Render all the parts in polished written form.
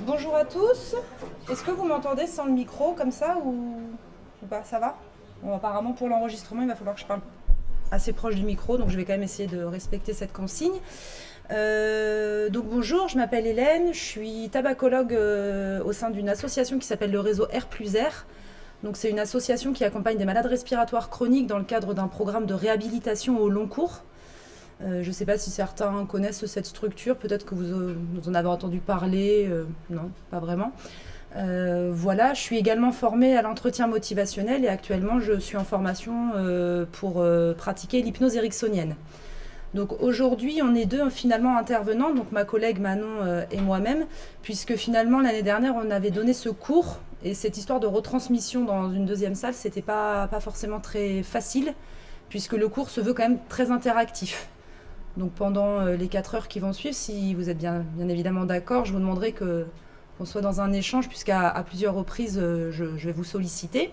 Bonjour à tous. Est-ce que vous m'entendez sans le micro comme ça ou pas? Ça va? Bon, apparemment pour l'enregistrement il va falloir que je parle assez proche du micro, donc je vais quand même essayer de respecter cette consigne. Donc bonjour, je m'appelle Hélène, je suis tabacologue au sein d'une association qui s'appelle le réseau R+R. Donc c'est une association qui accompagne des malades respiratoires chroniques dans le cadre d'un programme de réhabilitation au long cours. Je ne sais pas si certains connaissent cette structure, peut-être que vous en avez entendu parler, non, pas vraiment. Voilà, je suis également formée à l'entretien motivationnel et actuellement je suis en formation pour pratiquer l'hypnose ericksonienne. Donc aujourd'hui on est deux finalement intervenants, donc ma collègue Manon et moi-même, puisque finalement l'année dernière on avait donné ce cours et cette histoire de retransmission dans une deuxième salle c'était pas forcément très facile puisque le cours se veut quand même très interactif. Donc pendant les 4 heures qui vont suivre, si vous êtes bien évidemment d'accord, je vous demanderai qu'on soit dans un échange puisqu'à plusieurs reprises je vais vous solliciter.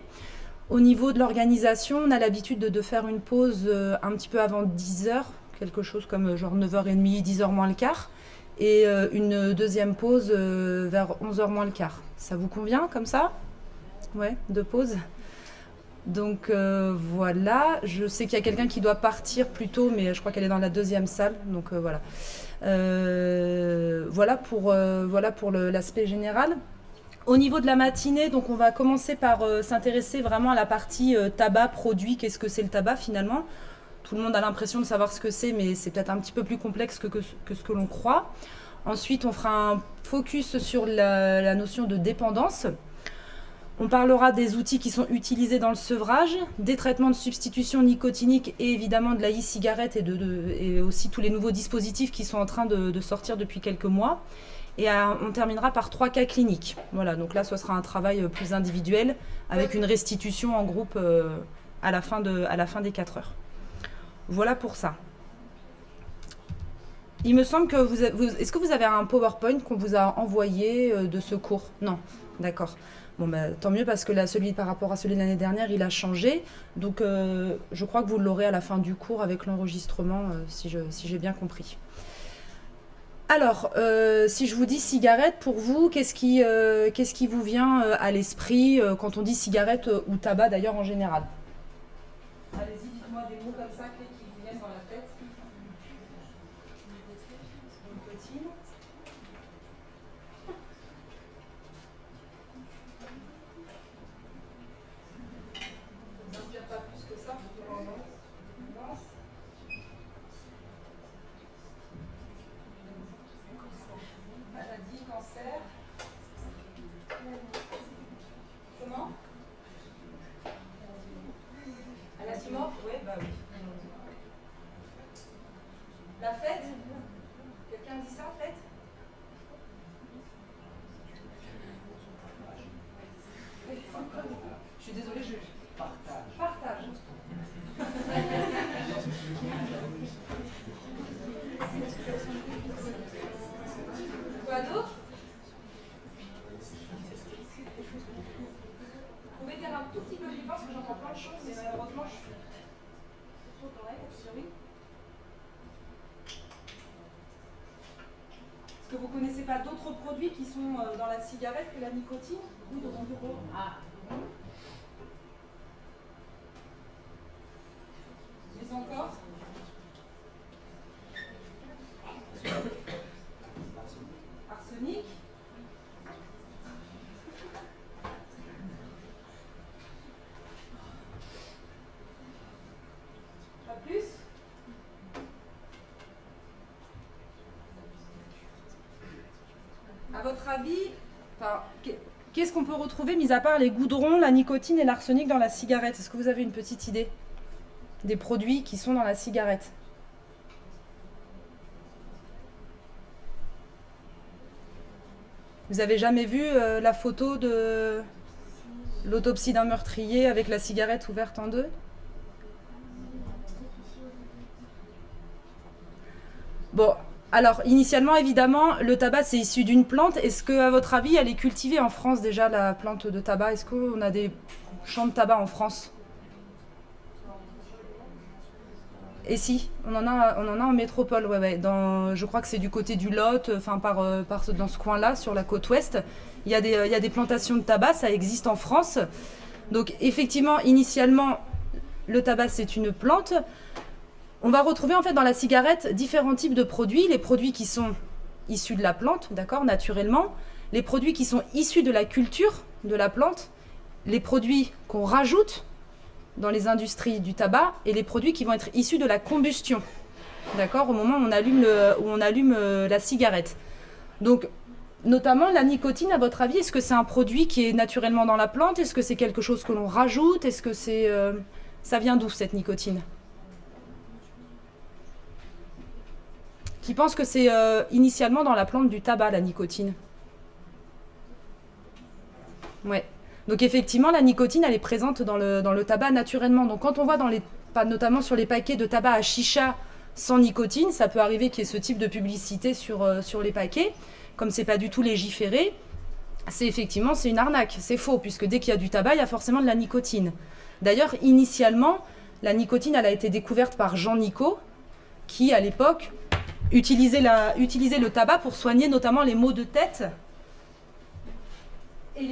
Au niveau de l'organisation, on a l'habitude de faire une pause un petit peu avant 10 heures, quelque chose comme genre 9h30, 10h moins le quart, et une deuxième pause vers 11h moins le quart. Ça vous convient comme ça? Ouais, 2 pauses. Donc voilà, je sais qu'il y a quelqu'un qui doit partir plus tôt, mais je crois qu'elle est dans la deuxième salle, donc voilà. Voilà pour l'aspect général. Au niveau de la matinée, donc on va commencer par s'intéresser vraiment à la partie tabac, produit, qu'est-ce que c'est le tabac finalement. Tout le monde a l'impression de savoir ce que c'est, mais c'est peut-être un petit peu plus complexe que ce que l'on croit. Ensuite, on fera un focus sur la notion de dépendance. On parlera des outils qui sont utilisés dans le sevrage, des traitements de substitution nicotinique et évidemment de la e-cigarette et aussi tous les nouveaux dispositifs qui sont en train de sortir depuis quelques mois. Et on terminera par 3 cas cliniques. Voilà, donc là ce sera un travail plus individuel avec une restitution en groupe à la fin des 4 heures. Voilà pour ça. Il me semble que est-ce que vous avez un PowerPoint qu'on vous a envoyé de ce cours? Non, d'accord. Bon, bah, tant mieux parce que celui par rapport à celui de l'année dernière, il a changé. Donc, je crois que vous l'aurez à la fin du cours avec l'enregistrement, si j'ai bien compris. Alors, si je vous dis cigarette, pour vous, qu'est-ce qui vous vient à l'esprit quand on dit cigarette ou tabac d'ailleurs en général? Allez-y, dites-moi des mots comme ça qui vous viennent dans la tête. Nicotine. Pas plus que ça pour le moment. Maladie, cancer. Comment? Maladie morte? Oui, bah oui. La fête? Quelqu'un dit ça, fête? Je suis désolée, Partage. Quoi d'autre? Vous pouvez dire un tout petit peu plus fort parce que j'entends plein de choses, mais malheureusement je suis sur l'oreille, oui. Est-ce que vous ne connaissez pas d'autres produits qui sont dans la cigarette que la nicotine? Oui, dans ton bureau. Ah. Mais encore? Arsenic. Pas plus? À votre avis, qu'est-ce qu'on peut retrouver, mis à part les goudrons, la nicotine et l'arsenic dans la cigarette? Est-ce que vous avez une petite idée des produits qui sont dans la cigarette? Vous avez jamais vu la photo de l'autopsie d'un meurtrier avec la cigarette ouverte en deux? Bon, alors initialement, évidemment, le tabac c'est issu d'une plante. Est-ce que, à votre avis, elle est cultivée en France déjà, la plante de tabac? Est-ce qu'on a des champs de tabac en France? Et si, on en a en métropole, ouais, ouais. Je crois que c'est du côté du Lot, enfin dans ce coin-là, sur la côte ouest. Il y a des plantations de tabac, ça existe en France. Donc effectivement, initialement, le tabac c'est une plante. On va retrouver en fait dans la cigarette différents types de produits. Les produits qui sont issus de la plante, d'accord, naturellement. Les produits qui sont issus de la culture de la plante. Les produits qu'on rajoute dans les industries du tabac et les produits qui vont être issus de la combustion, d'accord, au moment où on allume la cigarette. Donc, notamment la nicotine, à votre avis, est-ce que c'est un produit qui est naturellement dans la plante? Est-ce que c'est quelque chose que l'on rajoute? Est-ce que ça vient d'où cette nicotine? Qui pense que c'est initialement dans la plante du tabac, la nicotine? Ouais. Donc effectivement, la nicotine, elle est présente dans le tabac naturellement. Donc quand on voit notamment sur les paquets de tabac à chicha sans nicotine, ça peut arriver qu'il y ait ce type de publicité sur les paquets. Comme c'est pas du tout légiféré, c'est une arnaque, c'est faux, puisque dès qu'il y a du tabac, il y a forcément de la nicotine. D'ailleurs, initialement, la nicotine, elle a été découverte par Jean Nicot, qui à l'époque utilisait le tabac pour soigner notamment les maux de tête et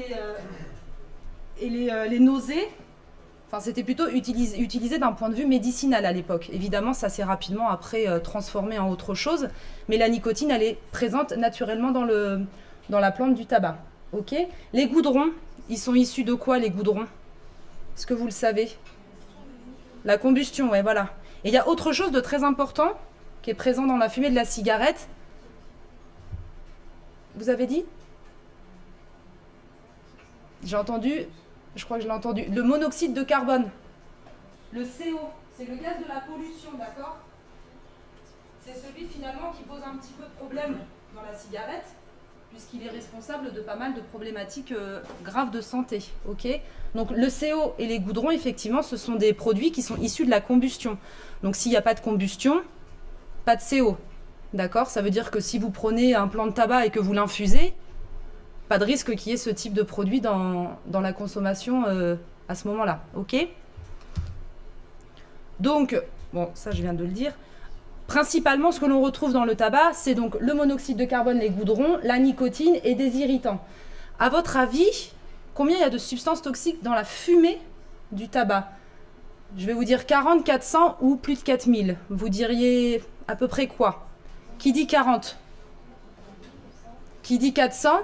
les nausées. Enfin, c'était plutôt utilisé d'un point de vue médicinal à l'époque. Évidemment, ça s'est rapidement après transformé en autre chose. Mais la nicotine, elle est présente naturellement dans la plante du tabac. Ok. Les goudrons, ils sont issus de quoi, les goudrons? Est-ce que vous le savez? La combustion, ouais, voilà. Et il y a autre chose de très important qui est présent dans la fumée de la cigarette. Vous avez dit? J'ai entendu, je crois que je l'ai entendu, le monoxyde de carbone. Le CO, c'est le gaz de la pollution, d'accord? C'est celui finalement qui pose un petit peu de problème dans la cigarette, puisqu'il est responsable de pas mal de problématiques graves de santé, ok? Donc le CO et les goudrons, effectivement, ce sont des produits qui sont issus de la combustion. Donc s'il n'y a pas de combustion, pas de CO, d'accord? Ça veut dire que si vous prenez un plant de tabac et que vous l'infusez, pas de risque qu'il y ait ce type de produit dans la consommation à ce moment-là, ok? Donc, bon, ça je viens de le dire. Principalement, ce que l'on retrouve dans le tabac, c'est donc le monoxyde de carbone, les goudrons, la nicotine et des irritants. À votre avis, combien il y a de substances toxiques dans la fumée du tabac? Je vais vous dire 40, 400 ou plus de 4000. Vous diriez à peu près quoi? Qui dit 40? Qui dit 400?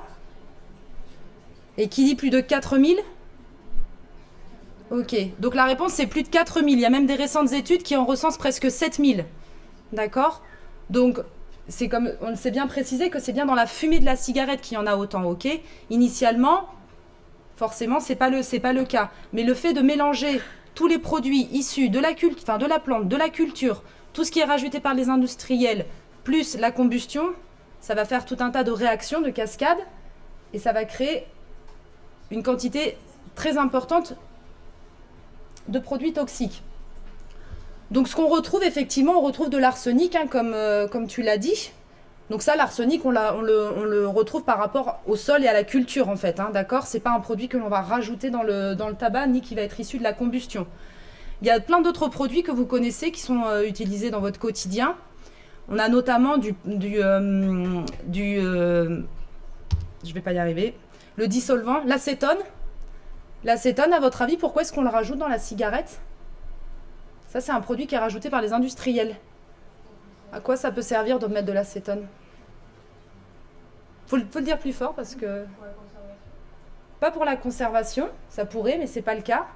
Et qui dit plus de 4000? Ok, donc la réponse c'est plus de 4000. Il y a même des récentes études qui en recensent presque 7000. D'accord? Donc, c'est comme on s'est bien précisé que c'est bien dans la fumée de la cigarette qu'il y en a autant, ok? Initialement, forcément, c'est pas le cas. Mais le fait de mélanger tous les produits issus de la plante, de la culture, tout ce qui est rajouté par les industriels, plus la combustion, ça va faire tout un tas de réactions, de cascades, et ça va créer une quantité très importante de produits toxiques. Donc ce qu'on retrouve effectivement, on retrouve de l'arsenic, hein, comme tu l'as dit. Donc ça, l'arsenic, on le retrouve par rapport au sol et à la culture en fait, hein, d'accord? C'est pas un produit que l'on va rajouter dans le tabac, ni qui va être issu de la combustion. Il y a plein d'autres produits que vous connaissez qui sont utilisés dans votre quotidien. On a notamment je vais pas y arriver, le dissolvant, l'acétone. L'acétone, à votre avis, pourquoi est-ce qu'on le rajoute dans la cigarette? Ça, c'est un produit qui est rajouté par les industriels. À quoi ça peut servir de mettre de l'acétone? Faut le dire plus fort parce que... Pas pour la conservation, ça pourrait, mais c'est pas le cas.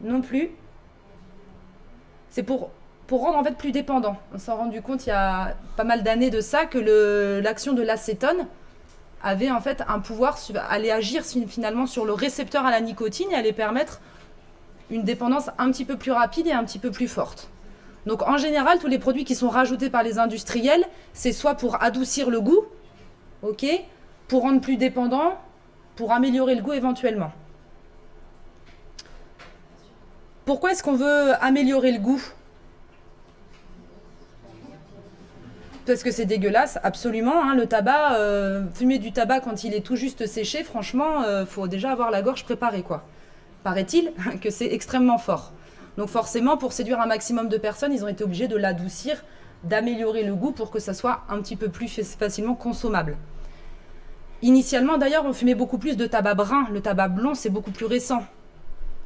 Non plus. C'est pour rendre en fait plus dépendant. On s'est rendu compte il y a pas mal d'années de ça que l'action de l'acétone avait en fait un pouvoir, allait agir finalement sur le récepteur à la nicotine et allait permettre une dépendance un petit peu plus rapide et un petit peu plus forte. Donc en général, tous les produits qui sont rajoutés par les industriels, c'est soit pour adoucir le goût, ok, pour rendre plus dépendant, pour améliorer le goût éventuellement. Pourquoi est-ce qu'on veut améliorer le goût? Parce que c'est dégueulasse, absolument. Hein, le tabac, fumer du tabac quand il est tout juste séché, franchement, faut déjà avoir la gorge préparée, quoi. Paraît-il que c'est extrêmement fort. Donc forcément, pour séduire un maximum de personnes, ils ont été obligés de l'adoucir, d'améliorer le goût pour que ça soit un petit peu plus facilement consommable. Initialement, d'ailleurs, on fumait beaucoup plus de tabac brun. Le tabac blond, c'est beaucoup plus récent.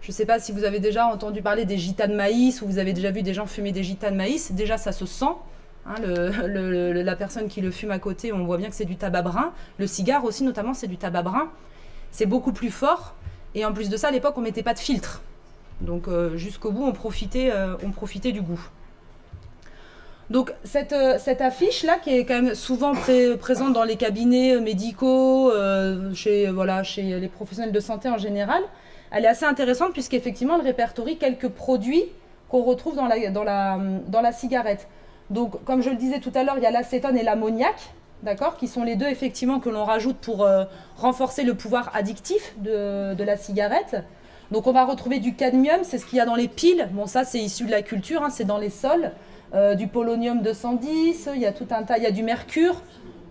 Je ne sais pas si vous avez déjà entendu parler des gitas de maïs ou vous avez déjà vu des gens fumer des gitas de maïs. Déjà, ça se sent. Hein, la personne qui le fume à côté, on voit bien que c'est du tabac brun. Le cigare aussi, notamment, c'est du tabac brun. C'est beaucoup plus fort. Et en plus de ça, à l'époque, on ne mettait pas de filtre. Donc, jusqu'au bout, on profitait du goût. Donc, cette affiche-là, qui est quand même souvent présente dans les cabinets médicaux, chez les professionnels de santé en général, elle est assez intéressante puisqu'effectivement, elle répertorie quelques produits qu'on retrouve dans la cigarette. Donc, comme je le disais tout à l'heure, il y a l'acétone et l'ammoniac, d'accord, qui sont les deux effectivement que l'on rajoute pour renforcer le pouvoir addictif de la cigarette. Donc, on va retrouver du cadmium, c'est ce qu'il y a dans les piles. Bon, ça, c'est issu de la culture, hein, c'est dans les sols. Du polonium 210, il y a tout un tas, il y a du mercure.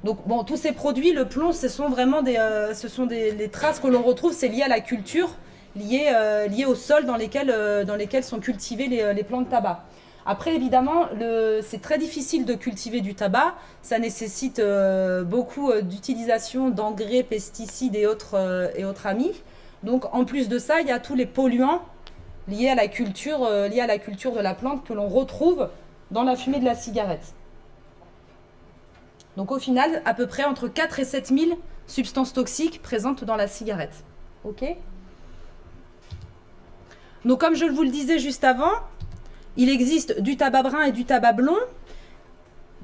Donc, bon, tous ces produits, le plomb, ce sont vraiment les traces que l'on retrouve, c'est lié à la culture, lié au sol dans lesquels sont cultivées les plants de tabac. Après, évidemment, c'est très difficile de cultiver du tabac. Ça nécessite beaucoup d'utilisation d'engrais, pesticides et autres amis. Donc, en plus de ça, il y a tous les polluants liés à la culture de la plante que l'on retrouve dans la fumée de la cigarette. Donc, au final, à peu près entre 4 et 7 000 substances toxiques présentes dans la cigarette. OK ? Donc, comme je vous le disais juste avant, il existe du tabac brun et du tabac blond,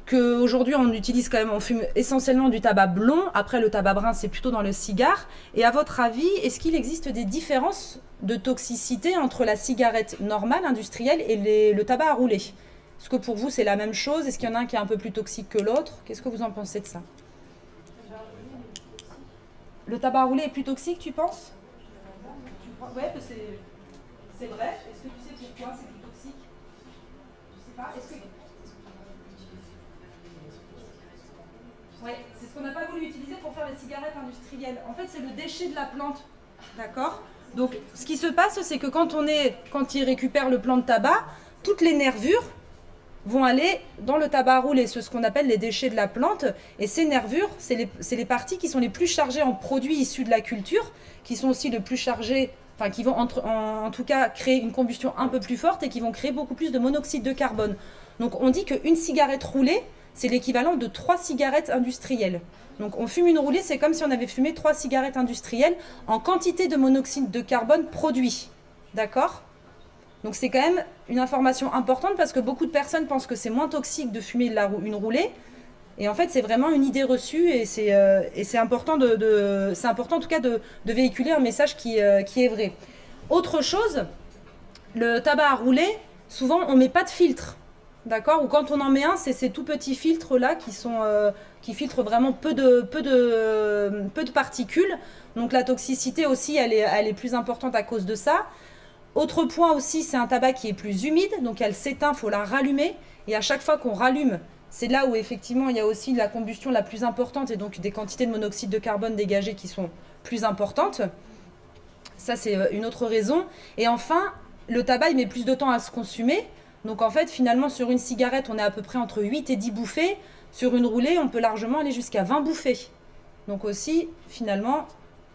qu'aujourd'hui on utilise quand même, on fume essentiellement du tabac blond. Après, le tabac brun, c'est plutôt dans le cigare. Et à votre avis, est-ce qu'il existe des différences de toxicité entre la cigarette normale, industrielle, et le tabac à rouler? Est-ce que pour vous, c'est la même chose? Est-ce qu'il y en a un qui est un peu plus toxique que l'autre? Qu'est-ce que vous en pensez de ça? Le tabac à rouler est plus toxique, tu penses? Oui, c'est vrai. Est-ce que tu sais pourquoi c'est plus toxique? Je sais pas. Oui, c'est ce qu'on n'a pas voulu utiliser pour faire les cigarettes industrielles. En fait, c'est le déchet de la plante. D'accord? Donc, ce qui se passe, c'est que quand ils récupèrent le plant de tabac, toutes les nervures vont aller dans le tabac à rouler, ce qu'on appelle les déchets de la plante. Et ces nervures, c'est les parties qui sont les plus chargées en produits issus de la culture, qui sont aussi les plus chargées, enfin qui vont en tout cas créer une combustion un peu plus forte et qui vont créer beaucoup plus de monoxyde de carbone. Donc on dit qu'une cigarette roulée, c'est l'équivalent de 3 cigarettes industrielles. Donc on fume une roulée, c'est comme si on avait fumé 3 cigarettes industrielles en quantité de monoxyde de carbone produit. D'accord ? Donc c'est quand même une information importante parce que beaucoup de personnes pensent que c'est moins toxique de fumer une roulée. Et en fait, c'est vraiment une idée reçue et c'est important, c'est important en tout cas de véhiculer un message qui est vrai. Autre chose, le tabac à rouler, souvent on ne met pas de filtre. D'accord? Ou quand on en met un, c'est ces tout petits filtres-là qui filtrent vraiment peu de particules. Donc la toxicité aussi, elle est plus importante à cause de ça. Autre point aussi, c'est un tabac qui est plus humide, donc elle s'éteint, il faut la rallumer. Et à chaque fois qu'on rallume, c'est là où effectivement il y a aussi la combustion la plus importante et donc des quantités de monoxyde de carbone dégagées qui sont plus importantes. Ça, c'est une autre raison. Et enfin, le tabac, il met plus de temps à se consumer. Donc en fait, finalement, sur une cigarette, on est à peu près entre 8 et 10 bouffées. Sur une roulée, on peut largement aller jusqu'à 20 bouffées. Donc aussi, finalement,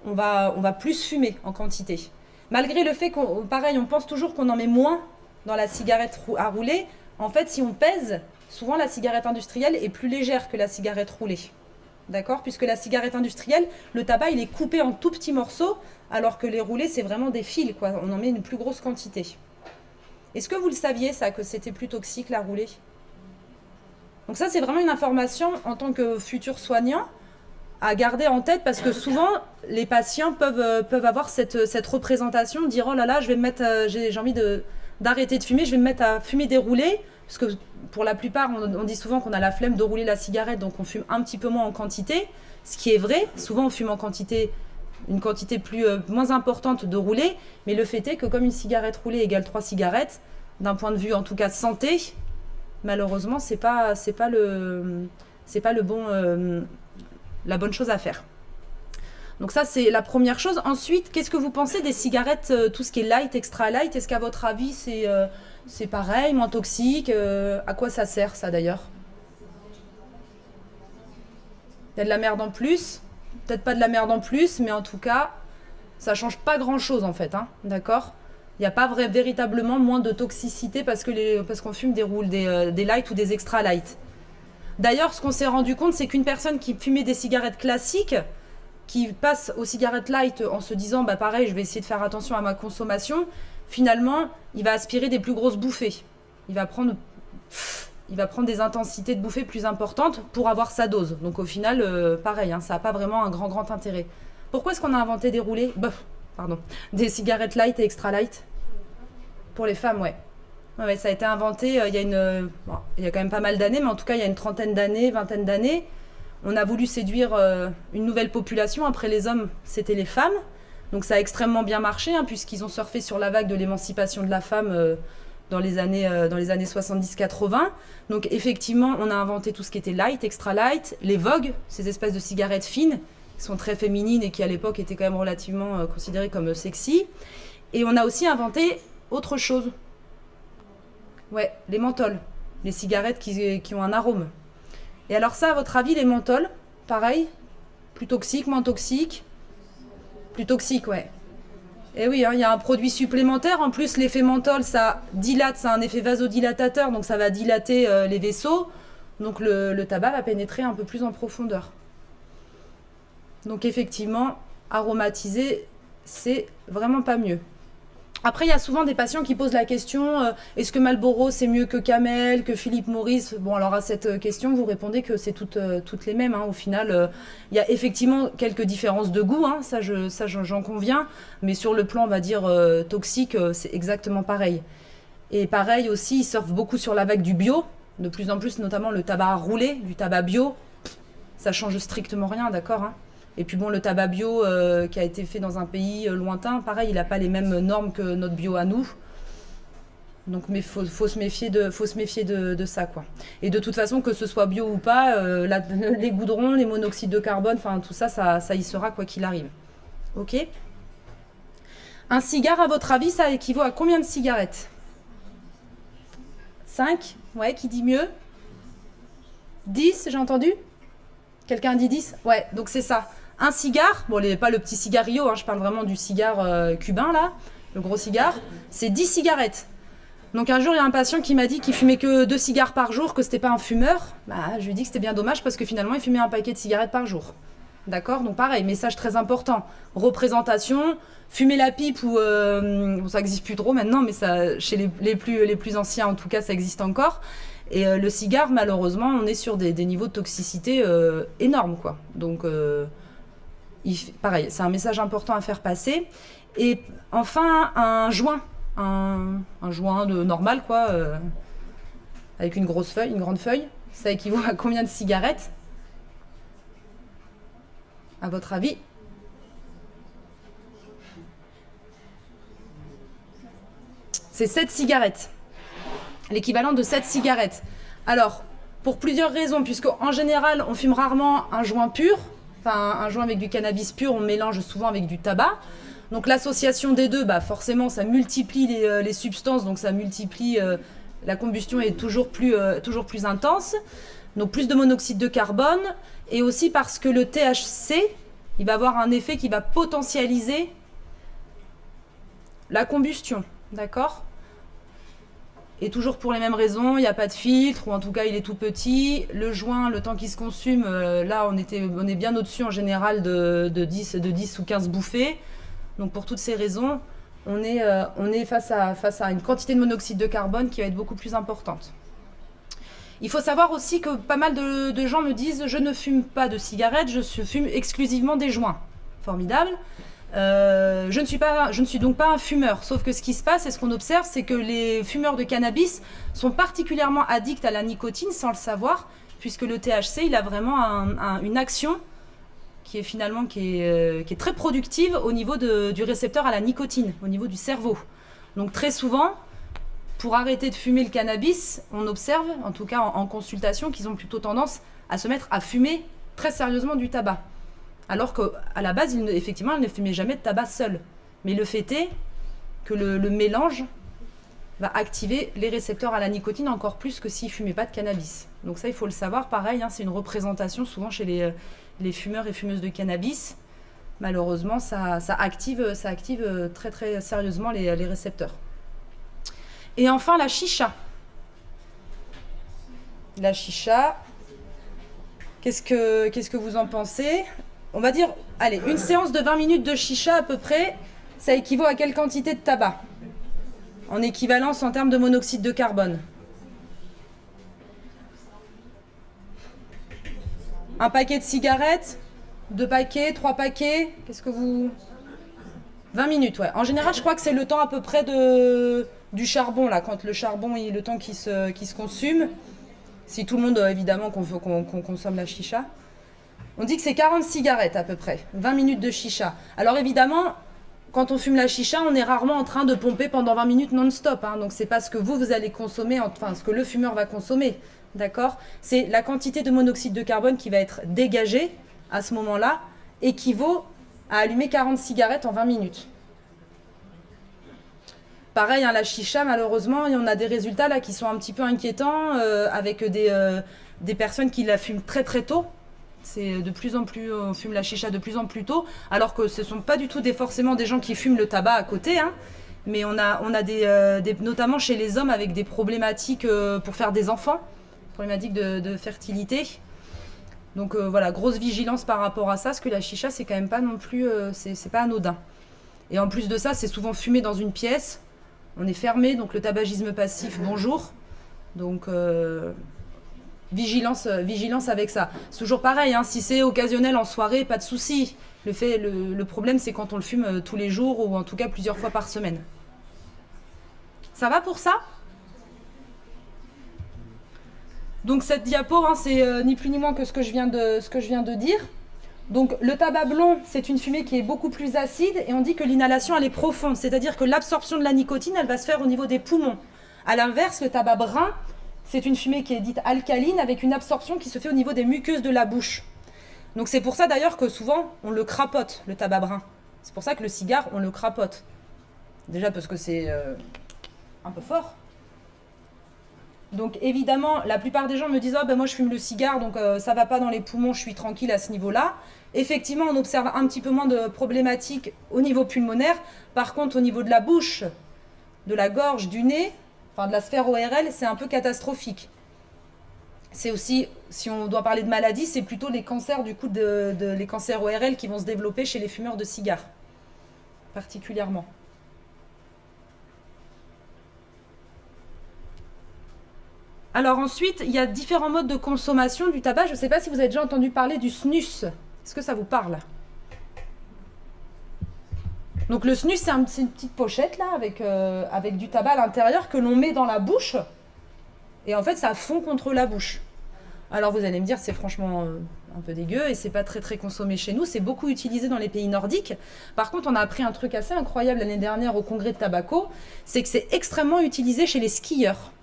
on va plus fumer en quantité. Malgré le fait qu'on pense toujours qu'on en met moins dans la cigarette à rouler, en fait, si on pèse, souvent la cigarette industrielle est plus légère que la cigarette roulée. D'accord? Puisque la cigarette industrielle, le tabac, il est coupé en tout petits morceaux, alors que les roulés, c'est vraiment des fils, quoi. On en met une plus grosse quantité. Est-ce que vous le saviez, ça, que c'était plus toxique, la roulée? Donc ça, c'est vraiment une information en tant que futur soignant à garder en tête parce que souvent les patients peuvent avoir cette représentation, dire oh là là, je vais me mettre, j'ai envie d'arrêter de fumer, je vais me mettre à fumer des roulés parce que pour la plupart, on dit souvent qu'on a la flemme de rouler la cigarette, donc on fume un petit peu moins en quantité, ce qui est vrai. Souvent, on fume en quantité, une quantité moins importante de rouler, mais le fait est que comme une cigarette roulée égale 3 cigarettes, d'un point de vue en tout cas santé, malheureusement, c'est pas la bonne chose à faire. Donc ça, c'est la première chose. Ensuite, qu'est-ce que vous pensez des cigarettes, tout ce qui est light, extra light? Est-ce qu'à votre avis, c'est pareil, moins toxique? À quoi ça sert, ça, d'ailleurs? Il y a de la merde en plus. Peut-être pas de la merde en plus, mais en tout cas, ça change pas grand-chose, en fait. Hein, d'accord? Il n'y a pas véritablement moins de toxicité parce qu'on fume des light ou des extra light. D'ailleurs, ce qu'on s'est rendu compte, c'est qu'une personne qui fumait des cigarettes classiques, qui passe aux cigarettes light en se disant bah pareil, je vais essayer de faire attention à ma consommation, finalement, il va aspirer des plus grosses bouffées. Il va prendre des intensités de bouffées plus importantes pour avoir sa dose. Donc au final, pareil, hein, ça n'a pas vraiment un grand intérêt. Pourquoi est-ce qu'on a inventé des cigarettes light et extra light? Pour les femmes, ouais. Ouais, ça a été inventé il y a quand même pas mal d'années, mais en tout cas il y a une trentaine d'années, vingtaine d'années. On a voulu séduire une nouvelle population. Après les hommes, c'était les femmes. Donc ça a extrêmement bien marché, hein, puisqu'ils ont surfé sur la vague de l'émancipation de la femme dans les années 70-80. Donc effectivement, on a inventé tout ce qui était light, extra light, les Vogue, ces espèces de cigarettes fines, qui sont très féminines et qui à l'époque étaient quand même relativement considérées comme sexy. Et on a aussi inventé autre chose. Ouais, les menthols, les cigarettes qui ont un arôme. Et alors ça, à votre avis, les menthols, pareil, plus toxiques, moins toxiques? Plus toxiques, ouais. Et oui, hein, il y a un produit supplémentaire. En plus, l'effet menthol, ça dilate, ça a un effet vasodilatateur, donc ça va dilater les vaisseaux. Donc le tabac va pénétrer un peu plus en profondeur. Donc effectivement, aromatiser, c'est vraiment pas mieux. Après, il y a souvent des patients qui posent la question est-ce que Marlboro c'est mieux que Camel, que Philip Morris? Bon, alors à cette question, vous répondez que c'est toutes les mêmes. Hein. Au final, il y a effectivement quelques différences de goût, hein, ça j'en conviens, mais sur le plan, on va dire, toxique, c'est exactement pareil. Et pareil aussi, ils surfent beaucoup sur la vague du bio, de plus en plus, notamment le tabac à rouler, du tabac bio, ça change strictement rien, d'accord, hein. Et puis bon, le tabac bio qui a été fait dans un pays lointain, pareil, il n'a pas les mêmes normes que notre bio à nous. Donc mais faut se méfier de ça, quoi. Et de toute façon, que ce soit bio ou pas, les goudrons, les monoxydes de carbone, enfin tout ça, ça y sera quoi qu'il arrive. Ok? Un cigare, à votre avis, ça équivaut à combien de cigarettes? 5? Ouais, qui dit mieux? 10, j'ai entendu? Quelqu'un dit 10? Ouais, donc c'est ça. Un cigare, bon, pas le petit cigarillo, hein, je parle vraiment du cigare cubain, là, le gros cigare, c'est 10 cigarettes. Donc un jour, il y a un patient qui m'a dit qu'il fumait que 2 cigares par jour, que c'était pas un fumeur. Bah, je lui ai dit que c'était bien dommage parce que finalement, il fumait un paquet de cigarettes par jour. D'accord? Donc pareil, message très important. Représentation, fumer la pipe ou... bon, ça n'existe plus trop maintenant, mais ça, chez les plus anciens, en tout cas, ça existe encore. Et le cigare, malheureusement, on est sur des niveaux de toxicité énormes, quoi. Donc, pareil, c'est un message important à faire passer. Et enfin, un joint. Un joint normal, quoi, avec une grosse feuille, une grande feuille. Ça équivaut à combien de cigarettes, à votre avis? C'est 7 cigarettes. L'équivalent de 7 cigarettes. Alors, pour plusieurs raisons, puisque en général, on fume rarement un joint pur, enfin un joint avec du cannabis pur, on mélange souvent avec du tabac. Donc l'association des deux, bah forcément, ça multiplie les substances, donc ça multiplie, la combustion est toujours plus intense, donc plus de monoxyde de carbone, et aussi parce que le THC, il va avoir un effet qui va potentialiser la combustion, d'accord ? Et toujours pour les mêmes raisons, il n'y a pas de filtre, ou en tout cas il est tout petit. Le joint, le temps qu'il se consume, là on est bien au-dessus en général de 10 ou 15 bouffées. Donc pour toutes ces raisons, on est face à une quantité de monoxyde de carbone qui va être beaucoup plus importante. Il faut savoir aussi que pas mal de gens me disent « je ne fume pas de cigarettes, je fume exclusivement des joints ». Formidable. Je ne suis donc pas un fumeur, sauf que ce qui se passe et ce qu'on observe, c'est que les fumeurs de cannabis sont particulièrement addicts à la nicotine sans le savoir, puisque le THC, il a vraiment une action qui est très productive au niveau du récepteur à la nicotine, au niveau du cerveau. Donc très souvent, pour arrêter de fumer le cannabis, on observe, en tout cas en consultation, qu'ils ont plutôt tendance à se mettre à fumer très sérieusement du tabac. Alors qu'à la base, effectivement, ils ne fumaient jamais de tabac seul. Mais le fait est que le mélange va activer les récepteurs à la nicotine encore plus que s'ils ne fumaient pas de cannabis. Donc ça, il faut le savoir. Pareil, hein, c'est une représentation souvent chez les fumeurs et fumeuses de cannabis. Malheureusement, ça active très très sérieusement les récepteurs. Et enfin, la chicha. La chicha, qu'est-ce que vous en pensez ? On va dire, allez, une séance de 20 minutes de chicha à peu près, ça équivaut à quelle quantité de tabac ? En équivalence en termes de monoxyde de carbone. Un paquet de cigarettes, 2 paquets, 3 paquets, qu'est-ce que vous... 20 minutes, ouais. En général, je crois que c'est le temps à peu près du charbon, là, quand le charbon, il est le temps qui se consume. Si tout le monde, évidemment, qu'on consomme la chicha. On dit que c'est 40 cigarettes à peu près, 20 minutes de chicha. Alors évidemment, quand on fume la chicha, on est rarement en train de pomper pendant 20 minutes non-stop. Hein. Donc c'est pas ce que vous allez consommer, enfin ce que le fumeur va consommer, d'accord ? C'est la quantité de monoxyde de carbone qui va être dégagée à ce moment-là, équivaut à allumer 40 cigarettes en 20 minutes. Pareil, hein, la chicha, malheureusement, on a des résultats là qui sont un petit peu inquiétants avec des personnes qui la fument très très tôt. C'est de plus en plus, on fume la chicha de plus en plus tôt, alors que ce ne sont pas du tout forcément des gens qui fument le tabac à côté, hein, mais on a notamment chez les hommes avec des problématiques pour faire des enfants, problématiques de fertilité. Donc voilà, grosse vigilance par rapport à ça, parce que la chicha, c'est quand même pas non plus, c'est pas anodin. Et en plus de ça, c'est souvent fumé dans une pièce, on est fermé, donc le tabagisme passif, bonjour. Donc... Vigilance avec ça. C'est toujours pareil, hein, si c'est occasionnel en soirée, pas de souci. Le problème, c'est quand on le fume tous les jours ou en tout cas plusieurs fois par semaine. Ça va pour ça ? Donc cette diapo, hein, c'est ni plus ni moins que ce que je viens de dire. Donc le tabac blond, c'est une fumée qui est beaucoup plus acide et on dit que l'inhalation, elle est profonde. C'est-à-dire que l'absorption de la nicotine, elle va se faire au niveau des poumons. À l'inverse, le tabac brun, c'est une fumée qui est dite alcaline avec une absorption qui se fait au niveau des muqueuses de la bouche. Donc c'est pour ça d'ailleurs que souvent on le crapote, le tabac brun. C'est pour ça que le cigare, on le crapote. Déjà parce que c'est un peu fort. Donc évidemment, la plupart des gens me disent « Oh ben moi je fume le cigare, donc ça va pas dans les poumons, je suis tranquille à ce niveau-là ». Effectivement, on observe un petit peu moins de problématiques au niveau pulmonaire. Par contre, au niveau de la bouche, de la gorge, du nez... Enfin, de la sphère ORL, c'est un peu catastrophique. C'est aussi, si on doit parler de maladies, c'est plutôt les cancers, du coup, les cancers ORL qui vont se développer chez les fumeurs de cigares, particulièrement. Alors ensuite, il y a différents modes de consommation du tabac. Je ne sais pas si vous avez déjà entendu parler du snus. Est-ce que ça vous parle ? Donc le snus, c'est une petite pochette là avec du tabac à l'intérieur que l'on met dans la bouche et en fait ça fond contre la bouche. Alors vous allez me dire c'est franchement un peu dégueu et c'est pas très très consommé chez nous, c'est beaucoup utilisé dans les pays nordiques. Par contre on a appris un truc assez incroyable l'année dernière au congrès de Tobacco, c'est que c'est extrêmement utilisé chez les skieurs.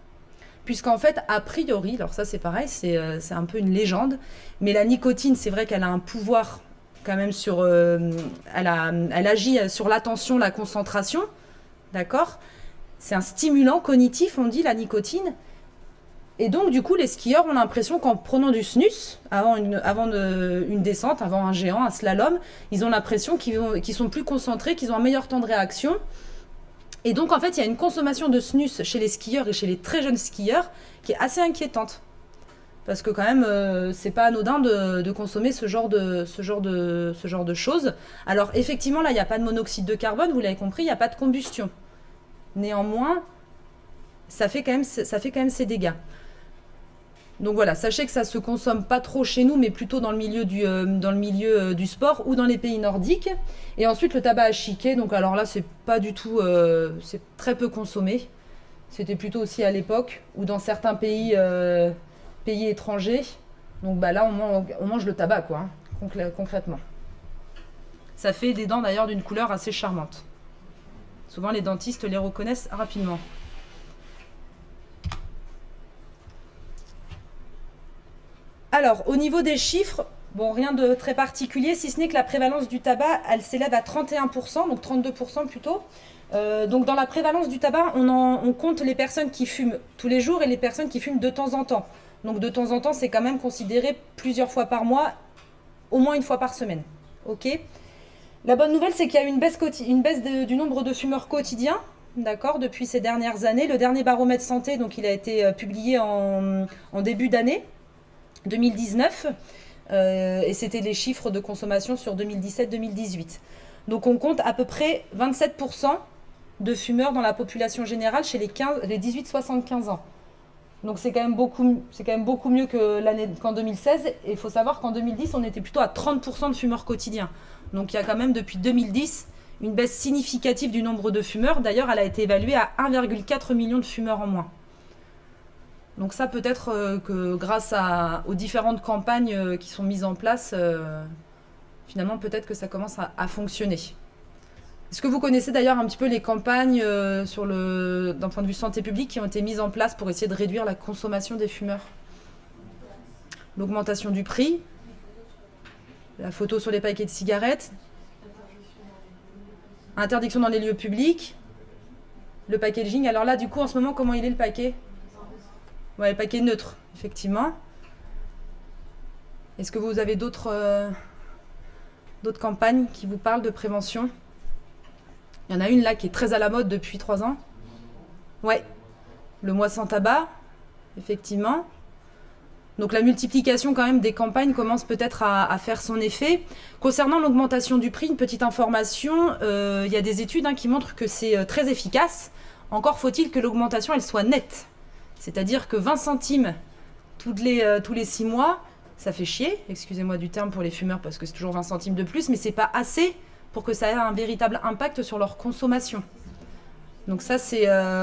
Puisqu'en fait a priori, alors ça c'est pareil, c'est un peu une légende, mais la nicotine c'est vrai qu'elle a un pouvoir quand même sur... elle agit sur l'attention, la concentration, d'accord ? C'est un stimulant cognitif, on dit, la nicotine. Et donc, du coup, les skieurs ont l'impression qu'en prenant du snus, avant une descente, avant un géant, un slalom, ils ont l'impression qu'ils sont plus concentrés, qu'ils ont un meilleur temps de réaction. Et donc, en fait, il y a une consommation de snus chez les skieurs et chez les très jeunes skieurs qui est assez inquiétante. Parce que quand même, c'est pas anodin de consommer ce genre de choses. Alors effectivement, là, il n'y a pas de monoxyde de carbone, vous l'avez compris, il n'y a pas de combustion. Néanmoins, ça fait quand même ses dégâts. Donc voilà, sachez que ça se consomme pas trop chez nous, mais plutôt dans le milieu du sport ou dans les pays nordiques. Et ensuite le tabac à chiquer, donc alors là c'est pas du tout, c'est très peu consommé. C'était plutôt aussi à l'époque ou dans certains pays étrangers. Donc bah là on mange le tabac quoi, hein, concrètement. Ça fait des dents d'ailleurs d'une couleur assez charmante. Souvent les dentistes les reconnaissent rapidement. Alors, au niveau des chiffres, bon, rien de très particulier, si ce n'est que la prévalence du tabac, elle s'élève à 31%, donc 32% plutôt. Donc dans la prévalence du tabac, on compte les personnes qui fument tous les jours et les personnes qui fument de temps en temps. Donc de temps en temps, c'est quand même considéré plusieurs fois par mois, au moins une fois par semaine. Ok. La bonne nouvelle, c'est qu'il y a une baisse du nombre de fumeurs quotidiens, d'accord, depuis ces dernières années. Le dernier baromètre santé, donc il a été publié en début d'année 2019, et c'était les chiffres de consommation sur 2017-2018. Donc on compte à peu près 27% de fumeurs dans la population générale chez les 18-75 ans. Donc c'est quand même beaucoup mieux qu'en 2016. Et il faut savoir qu'en 2010, on était plutôt à 30% de fumeurs quotidiens. Donc il y a quand même depuis 2010 une baisse significative du nombre de fumeurs. D'ailleurs, elle a été évaluée à 1,4 million de fumeurs en moins. Donc ça peut-être que grâce aux différentes campagnes qui sont mises en place, finalement peut-être que ça commence à fonctionner. Est-ce que vous connaissez d'ailleurs un petit peu les campagnes d'un point de vue santé publique qui ont été mises en place pour essayer de réduire la consommation des fumeurs? L'augmentation du prix, la photo sur les paquets de cigarettes, interdiction dans les lieux publics, le packaging. Alors là, du coup, en ce moment, comment il est le paquet? Ouais, paquet neutre, effectivement. Est-ce que vous avez d'autres campagnes qui vous parlent de prévention? Il y en a une là qui est très à la mode depuis 3 ans. Ouais, le mois sans tabac, effectivement. Donc la multiplication quand même des campagnes commence peut-être à faire son effet. Concernant l'augmentation du prix, une petite information, il y a des études qui montrent que c'est très efficace. Encore faut-il que l'augmentation elle soit nette. C'est-à-dire que 20 centimes tous les 6 mois, ça fait chier, excusez-moi du terme pour les fumeurs parce que c'est toujours 20 centimes de plus, mais c'est pas assez pour que ça ait un véritable impact sur leur consommation. Donc ça,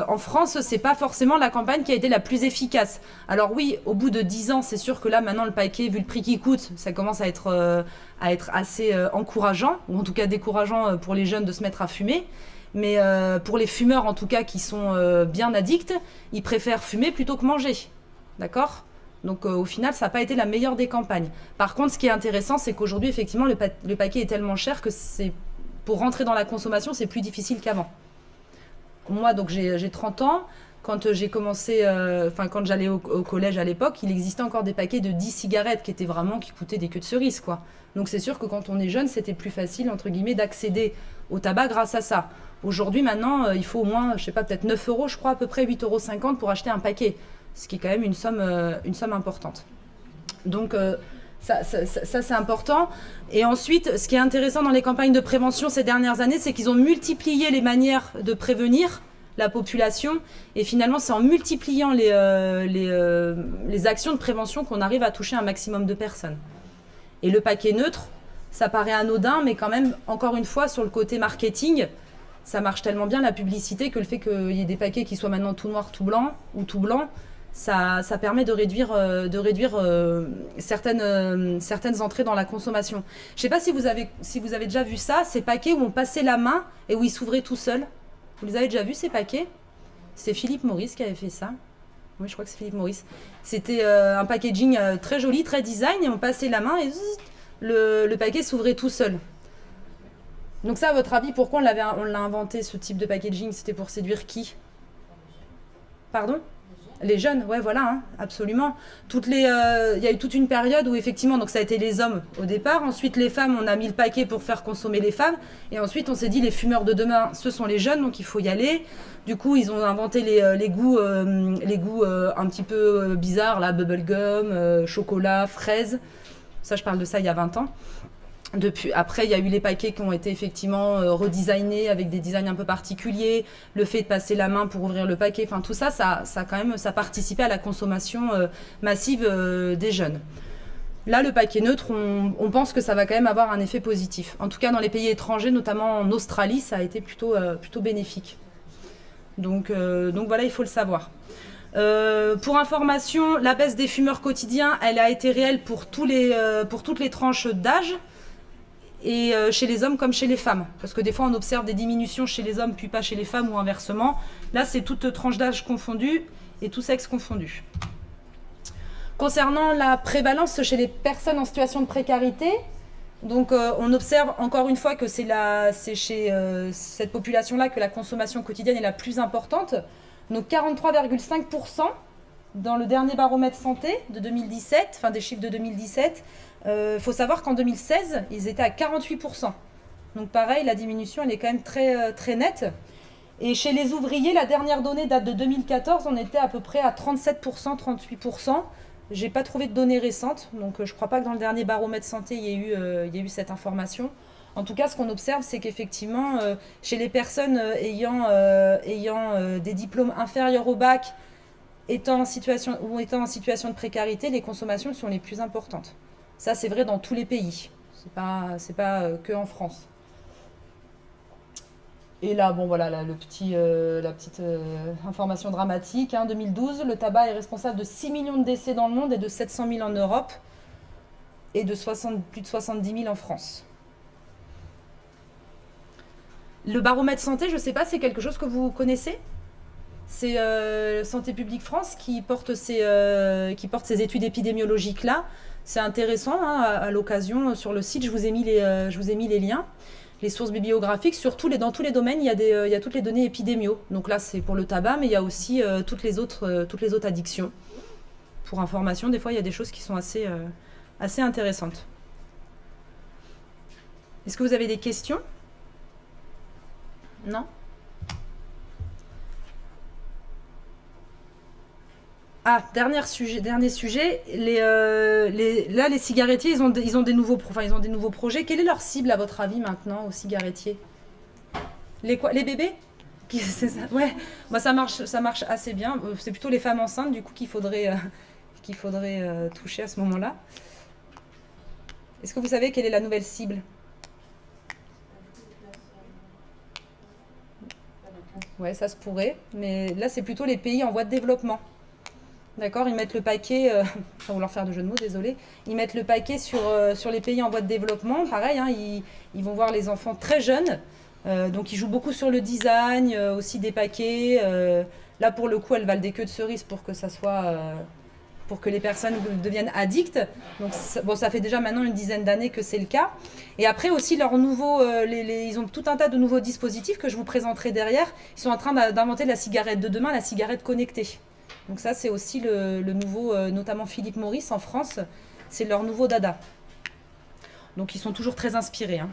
en France, c'est pas forcément la campagne qui a été la plus efficace. Alors oui, au bout de 10 ans, c'est sûr que là, maintenant, le paquet, vu le prix qu'il coûte, ça commence à être assez encourageant, ou en tout cas décourageant pour les jeunes de se mettre à fumer. Mais pour les fumeurs, en tout cas, qui sont bien addicts, ils préfèrent fumer plutôt que manger. D'accord ? Donc au final, ça n'a pas été la meilleure des campagnes. Par contre, ce qui est intéressant, c'est qu'aujourd'hui, effectivement, le paquet est tellement cher que pour rentrer dans la consommation, c'est plus difficile qu'avant. Moi, donc j'ai 30 ans. Quand j'ai commencé, quand j'allais au collège à l'époque, il existait encore des paquets de 10 cigarettes qui coûtaient des queues de cerise, quoi. Donc c'est sûr que quand on est jeune, c'était plus facile, entre guillemets, d'accéder au tabac grâce à ça. Aujourd'hui, maintenant, il faut au moins, je sais pas, peut-être 9 euros, je crois, à peu près 8,50 € pour acheter un paquet. Ce qui est quand même une somme importante. Donc ça c'est important. Et ensuite, ce qui est intéressant dans les campagnes de prévention ces dernières années, c'est qu'ils ont multiplié les manières de prévenir la population. Et finalement, c'est en multipliant les actions de prévention qu'on arrive à toucher un maximum de personnes. Et le paquet neutre, ça paraît anodin, mais quand même, encore une fois, sur le côté marketing, ça marche tellement bien la publicité que le fait qu'il y ait des paquets qui soient maintenant tout noir, tout blanc ou tout blanc, ça permet de réduire certaines entrées dans la consommation. Je ne sais pas si vous avez déjà vu ça, ces paquets où on passait la main et où ils s'ouvraient tout seuls. Vous les avez déjà vus, ces paquets? C'est Philippe Morris qui avait fait ça. Oui, je crois que c'est Philippe Morris. C'était un packaging très joli, très design, et on passait la main et le paquet s'ouvrait tout seul. Donc ça, à votre avis, pourquoi on l'a inventé, ce type de packaging? C'était pour séduire qui? Pardon? Les jeunes, ouais, voilà, absolument. Il y a eu toute une période où effectivement, donc ça a été les hommes au départ. Ensuite, les femmes, on a mis le paquet pour faire consommer les femmes. Et ensuite, on s'est dit, les fumeurs de demain, ce sont les jeunes, donc il faut y aller. Du coup, ils ont inventé les goûts un petit peu bizarres, là, bubblegum, chocolat, fraise. Ça, je parle de ça il y a 20 ans. Après, il y a eu les paquets qui ont été effectivement redesignés avec des designs un peu particuliers, le fait de passer la main pour ouvrir le paquet, enfin tout ça, ça participait à la consommation massive des jeunes. Là, le paquet neutre, on pense que ça va quand même avoir un effet positif. En tout cas, dans les pays étrangers, notamment en Australie, ça a été plutôt bénéfique. Donc voilà, il faut le savoir. Pour information, la baisse des fumeurs quotidiens, elle a été réelle pour toutes les tranches d'âge, et chez les hommes comme chez les femmes. Parce que des fois, on observe des diminutions chez les hommes, puis pas chez les femmes, ou inversement. Là, c'est toute tranche d'âge confondue et tout sexe confondu. Concernant la prévalence chez les personnes en situation de précarité, donc on observe encore une fois que c'est chez cette population-là que la consommation quotidienne est la plus importante. Donc 43,5% dans le dernier baromètre santé de 2017, enfin des chiffres de 2017. Faut savoir qu'en 2016, ils étaient à 48%. Donc pareil, la diminution, elle est quand même très, très nette. Et chez les ouvriers, la dernière donnée date de 2014, on était à peu près à 37%, 38%. J'ai pas trouvé de données récentes, donc je crois pas que dans le dernier baromètre santé, il y ait eu cette information. En tout cas, ce qu'on observe, c'est qu'effectivement, chez les personnes ayant des diplômes inférieurs au bac, étant en situation de précarité, les consommations sont les plus importantes. Ça, c'est vrai dans tous les pays. C'est pas que en France. Et là, bon voilà, là, la petite information dramatique. 2012, le tabac est responsable de 6 millions de décès dans le monde et de 700 000 en Europe et de plus de 70 000 en France. Le baromètre santé, je ne sais pas, c'est quelque chose que vous connaissez ? C'est Santé publique France qui porte ces études épidémiologiques-là. C'est intéressant, hein, à l'occasion, sur le site, je vous ai mis les liens. Les sources bibliographiques, dans tous les domaines, il y a toutes les données épidémio. Donc là, c'est pour le tabac, mais il y a aussi toutes les autres addictions. Pour information, des fois, il y a des choses qui sont assez intéressantes. Est-ce que vous avez des questions ? Non ? Ah, dernier sujet. Là, les cigarettiers, ils ont des nouveaux projets. Quelle est leur cible, à votre avis, maintenant, aux cigarettiers ? Les bébés ? C'est ça. Ouais. Moi, ça marche assez bien. C'est plutôt les femmes enceintes, du coup, qu'il faudrait toucher à ce moment-là. Est-ce que vous savez quelle est la nouvelle cible ? Ouais, ça se pourrait. Mais là, c'est plutôt les pays en voie de développement. D'accord, ils mettent le paquet, sans vouloir faire de jeu de mots, désolé, ils mettent le paquet sur les pays en voie de développement. Pareil, hein, ils vont voir les enfants très jeunes, donc ils jouent beaucoup sur le design, aussi des paquets. Là, pour le coup, elles valent des queues de cerise pour que les personnes deviennent addictes. Donc, ça fait déjà maintenant une dizaine d'années que c'est le cas. Et après aussi, ils ont tout un tas de nouveaux dispositifs que je vous présenterai derrière. Ils sont en train d'inventer la cigarette de demain, la cigarette connectée. Donc ça, c'est aussi le nouveau, notamment Philippe Morris en France, c'est leur nouveau dada. Donc ils sont toujours très inspirés. Hein.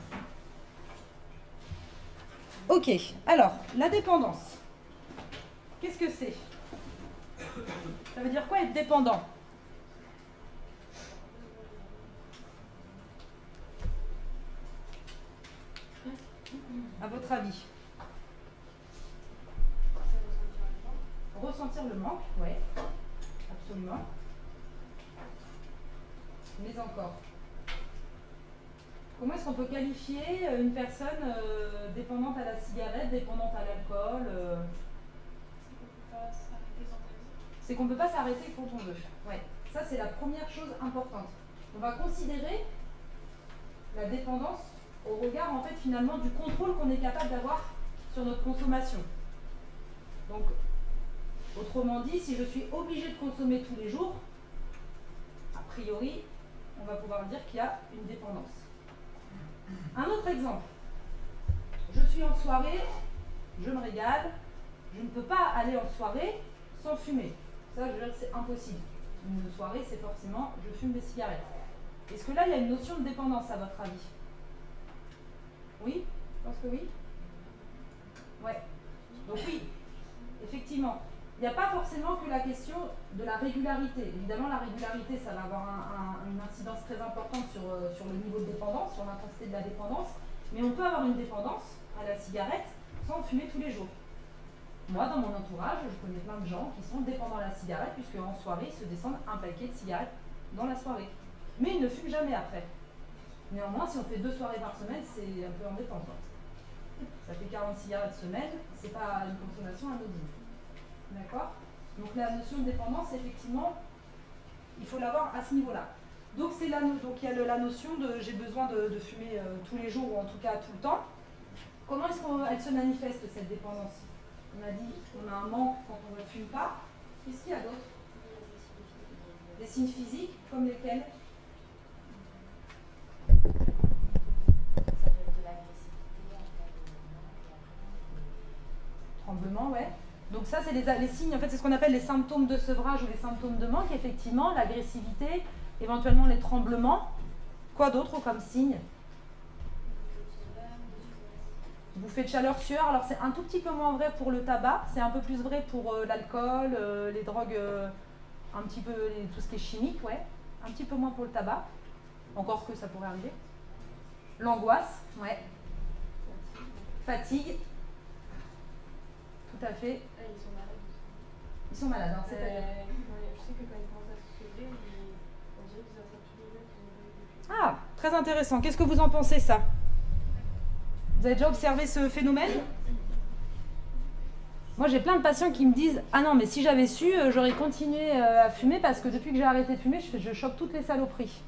Ok, alors, la dépendance. Qu'est-ce que c'est ? Ça veut dire quoi être dépendant ? À votre avis ? Ressentir le manque, oui, absolument. Mais encore. Comment est-ce qu'on peut qualifier une personne dépendante à la cigarette, dépendante à l'alcool C'est qu'on ne peut pas s'arrêter quand on veut. Ouais. Ça, c'est la première chose importante. On va considérer la dépendance au regard, en fait, finalement, du contrôle qu'on est capable d'avoir sur notre consommation. Donc, autrement dit, si je suis obligée de consommer tous les jours, a priori, on va pouvoir dire qu'il y a une dépendance. Un autre exemple. Je suis en soirée, je me régale, je ne peux pas aller en soirée sans fumer. Ça, je veux dire que c'est impossible. Une soirée, c'est forcément, je fume des cigarettes. Est-ce que là, il y a une notion de dépendance, à votre avis ? Oui ? Je pense que oui. Ouais. Donc oui, effectivement. il n'y a pas forcément que la question de la régularité. Évidemment, la régularité, ça va avoir une incidence très importante sur le niveau de dépendance, sur l'intensité de la dépendance. Mais on peut avoir une dépendance à la cigarette sans fumer tous les jours. Moi, dans mon entourage, je connais plein de gens qui sont dépendants à la cigarette, puisque en soirée, ils se descendent un paquet de cigarettes dans la soirée. Mais ils ne fument jamais après. Néanmoins, si on fait 2 soirées par semaine, c'est un peu embêtant, quoi. Ça fait 40 cigarettes semaine, c'est pas une consommation anodine. D'accord? Donc la notion de dépendance, effectivement, il faut l'avoir à ce niveau-là. Donc il y a la notion de j'ai besoin de fumer tous les jours, ou en tout cas tout le temps. Comment est-ce qu'elle se manifeste, cette dépendance? On a dit qu'on a un manque quand on ne fume pas. Qu'est-ce qu'il y a d'autre? Des signes physiques, comme lesquels? Tremblement, ouais. Donc ça, c'est les signes, en fait, c'est ce qu'on appelle les symptômes de sevrage ou les symptômes de manque, effectivement, l'agressivité, éventuellement les tremblements. Quoi d'autre comme signe? Bouffée de chaleur, sueur. Alors c'est un tout petit peu moins vrai pour le tabac, c'est un peu plus vrai pour l'alcool, les drogues, un petit peu tout ce qui est chimique, ouais. Un petit peu moins pour le tabac, encore que ça pourrait arriver. L'angoisse, ouais. Fatigue. Tout à fait. Ils sont malades. Ils sont malades, hein, c'est-à-dire je sais que quand ils commencent à se soulever, on dirait qu'ils attrapent tous les jours. Ah, très intéressant. Qu'est-ce que vous en pensez, ça? Vous avez déjà observé ce phénomène? Moi, j'ai plein de patients qui me disent « Ah non, mais si j'avais su, j'aurais continué à fumer parce que depuis que j'ai arrêté de fumer, je chope toutes les saloperies. »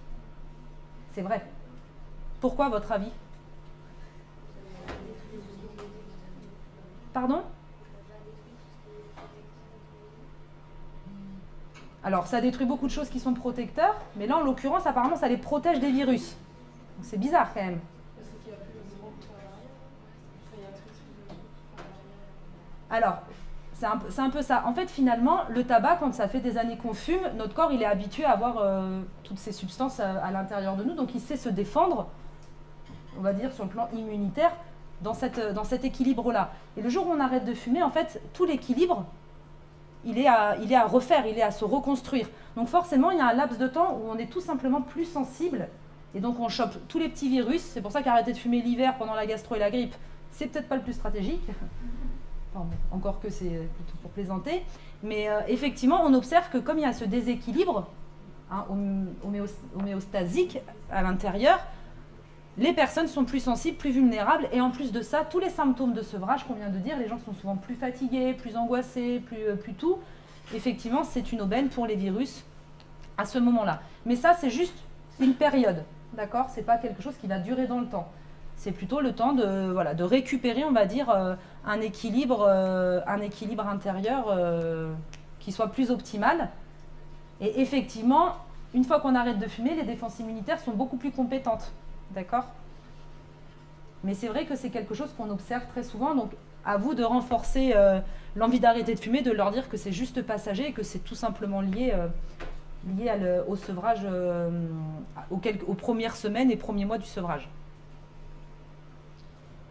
C'est vrai. Pourquoi, à votre avis? Pardon? Alors, ça détruit beaucoup de choses qui sont protecteurs, mais là, en l'occurrence, apparemment, ça les protège des virus. C'est bizarre, quand même. Alors, c'est un peu ça. En fait, finalement, le tabac, quand ça fait des années qu'on fume, notre corps, il est habitué à avoir toutes ces substances à l'intérieur de nous, donc il sait se défendre, on va dire, sur le plan immunitaire, dans cet équilibre-là. Et le jour où on arrête de fumer, en fait, tout l'équilibre, il est à refaire, il est à se reconstruire. Donc forcément, il y a un laps de temps où on est tout simplement plus sensible, et donc on chope tous les petits virus. C'est pour ça qu'arrêter de fumer l'hiver pendant la gastro et la grippe, c'est peut-être pas le plus stratégique. Enfin, encore que c'est plutôt pour plaisanter. Mais effectivement, on observe que comme il y a ce déséquilibre homéostasique à l'intérieur, les personnes sont plus sensibles, plus vulnérables. Et en plus de ça, tous les symptômes de sevrage qu'on vient de dire, les gens sont souvent plus fatigués, plus angoissés, plus tout. Effectivement, c'est une aubaine pour les virus à ce moment-là. Mais ça, c'est juste une période, d'accord? C'est pas quelque chose qui va durer dans le temps. C'est plutôt le temps de récupérer, on va dire, un équilibre intérieur qui soit plus optimal. Et effectivement, une fois qu'on arrête de fumer, les défenses immunitaires sont beaucoup plus compétentes. D'accord? Mais c'est vrai que c'est quelque chose qu'on observe très souvent. Donc, à vous de renforcer l'envie d'arrêter de fumer, de leur dire que c'est juste passager et que c'est tout simplement lié au sevrage, aux premières semaines et premiers mois du sevrage.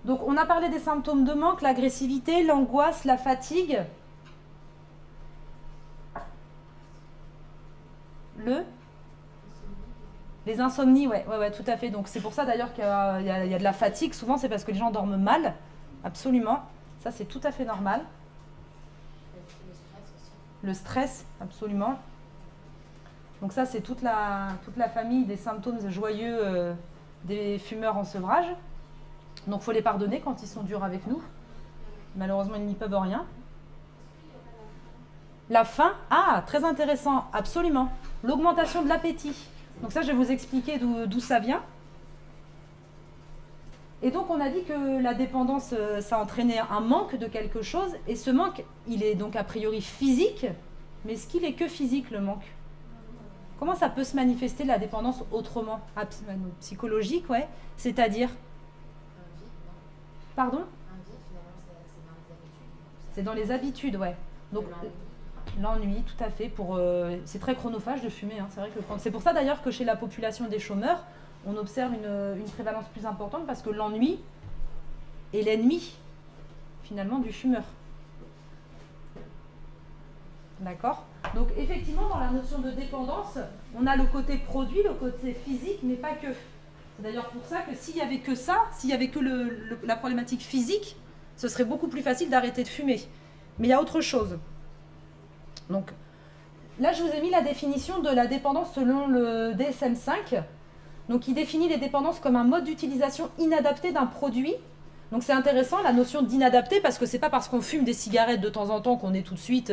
Donc, on a parlé des symptômes de manque, l'agressivité, l'angoisse, la fatigue. Les insomnies, ouais, tout à fait. Donc, c'est pour ça d'ailleurs qu'il y a de la fatigue. Souvent, c'est parce que les gens dorment mal. Absolument. Ça, c'est tout à fait normal. Le stress, absolument. Donc ça, c'est toute la famille des symptômes joyeux des fumeurs en sevrage. Donc, il faut les pardonner quand ils sont durs avec nous. Malheureusement, ils n'y peuvent rien. La faim, très intéressant, absolument. L'augmentation de l'appétit. Donc ça, je vais vous expliquer d'où ça vient. Et donc, on a dit que la dépendance, ça entraînait un manque de quelque chose. Et ce manque, il est donc a priori physique. Mais est-ce qu'il est que physique, le manque? Comment ça peut se manifester, la dépendance, autrement? Psychologique, ouais. C'est-à-dire? Pardon? C'est dans les habitudes, ouais. Donc, l'ennui, tout à fait. C'est très chronophage de fumer. Hein. C'est pour ça d'ailleurs que chez la population des chômeurs, on observe une prévalence plus importante parce que l'ennui est l'ennemi, finalement, du fumeur. D'accord? Donc effectivement, dans la notion de dépendance, on a le côté produit, le côté physique, mais pas que. C'est d'ailleurs pour ça que s'il y avait que ça, s'il y avait que la problématique physique, ce serait beaucoup plus facile d'arrêter de fumer. Mais il y a autre chose. Donc là, je vous ai mis la définition de la dépendance selon le DSM-5. Donc il définit les dépendances comme un mode d'utilisation inadapté d'un produit. Donc c'est intéressant la notion d'inadapté parce que c'est pas parce qu'on fume des cigarettes de temps en temps qu'on est tout de suite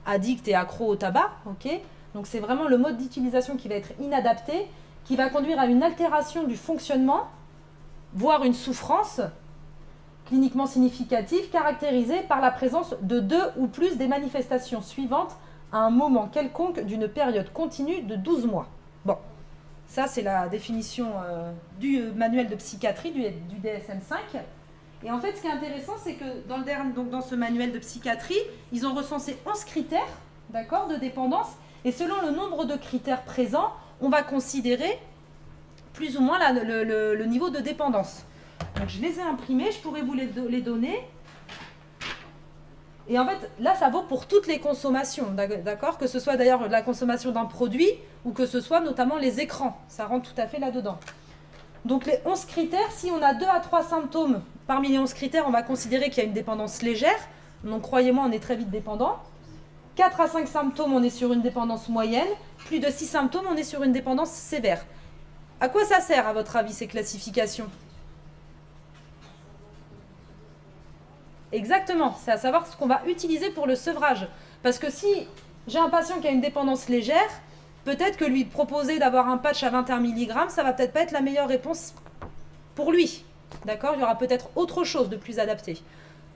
addict et accro au tabac. Okay, donc c'est vraiment le mode d'utilisation qui va être inadapté, qui va conduire à une altération du fonctionnement, voire une souffrance cliniquement significative caractérisée par la présence de 2 ou plus des manifestations suivantes à un moment quelconque d'une période continue de 12 mois. Bon, ça c'est la définition du manuel de psychiatrie du DSM-5. Et en fait, ce qui est intéressant, c'est que dans ce manuel de psychiatrie, ils ont recensé 11 critères, d'accord, de dépendance. Et selon le nombre de critères présents, on va considérer plus ou moins le niveau de dépendance. Donc je les ai imprimés, je pourrais vous les donner. Et en fait, là, ça vaut pour toutes les consommations, d'accord? Que ce soit d'ailleurs la consommation d'un produit ou que ce soit notamment les écrans. Ça rentre tout à fait là-dedans. Donc les 11 critères, si on a 2 à 3 symptômes, parmi les 11 critères, on va considérer qu'il y a une dépendance légère. Donc croyez-moi, on est très vite dépendant. 4 à 5 symptômes, on est sur une dépendance moyenne. Plus de 6 symptômes, on est sur une dépendance sévère. À quoi ça sert, à votre avis, ces classifications? Exactement, c'est à savoir ce qu'on va utiliser pour le sevrage. Parce que si j'ai un patient qui a une dépendance légère, peut-être que lui proposer d'avoir un patch à 21 mg, ça va peut-être pas être la meilleure réponse pour lui. D'accord? Il y aura peut-être autre chose de plus adapté.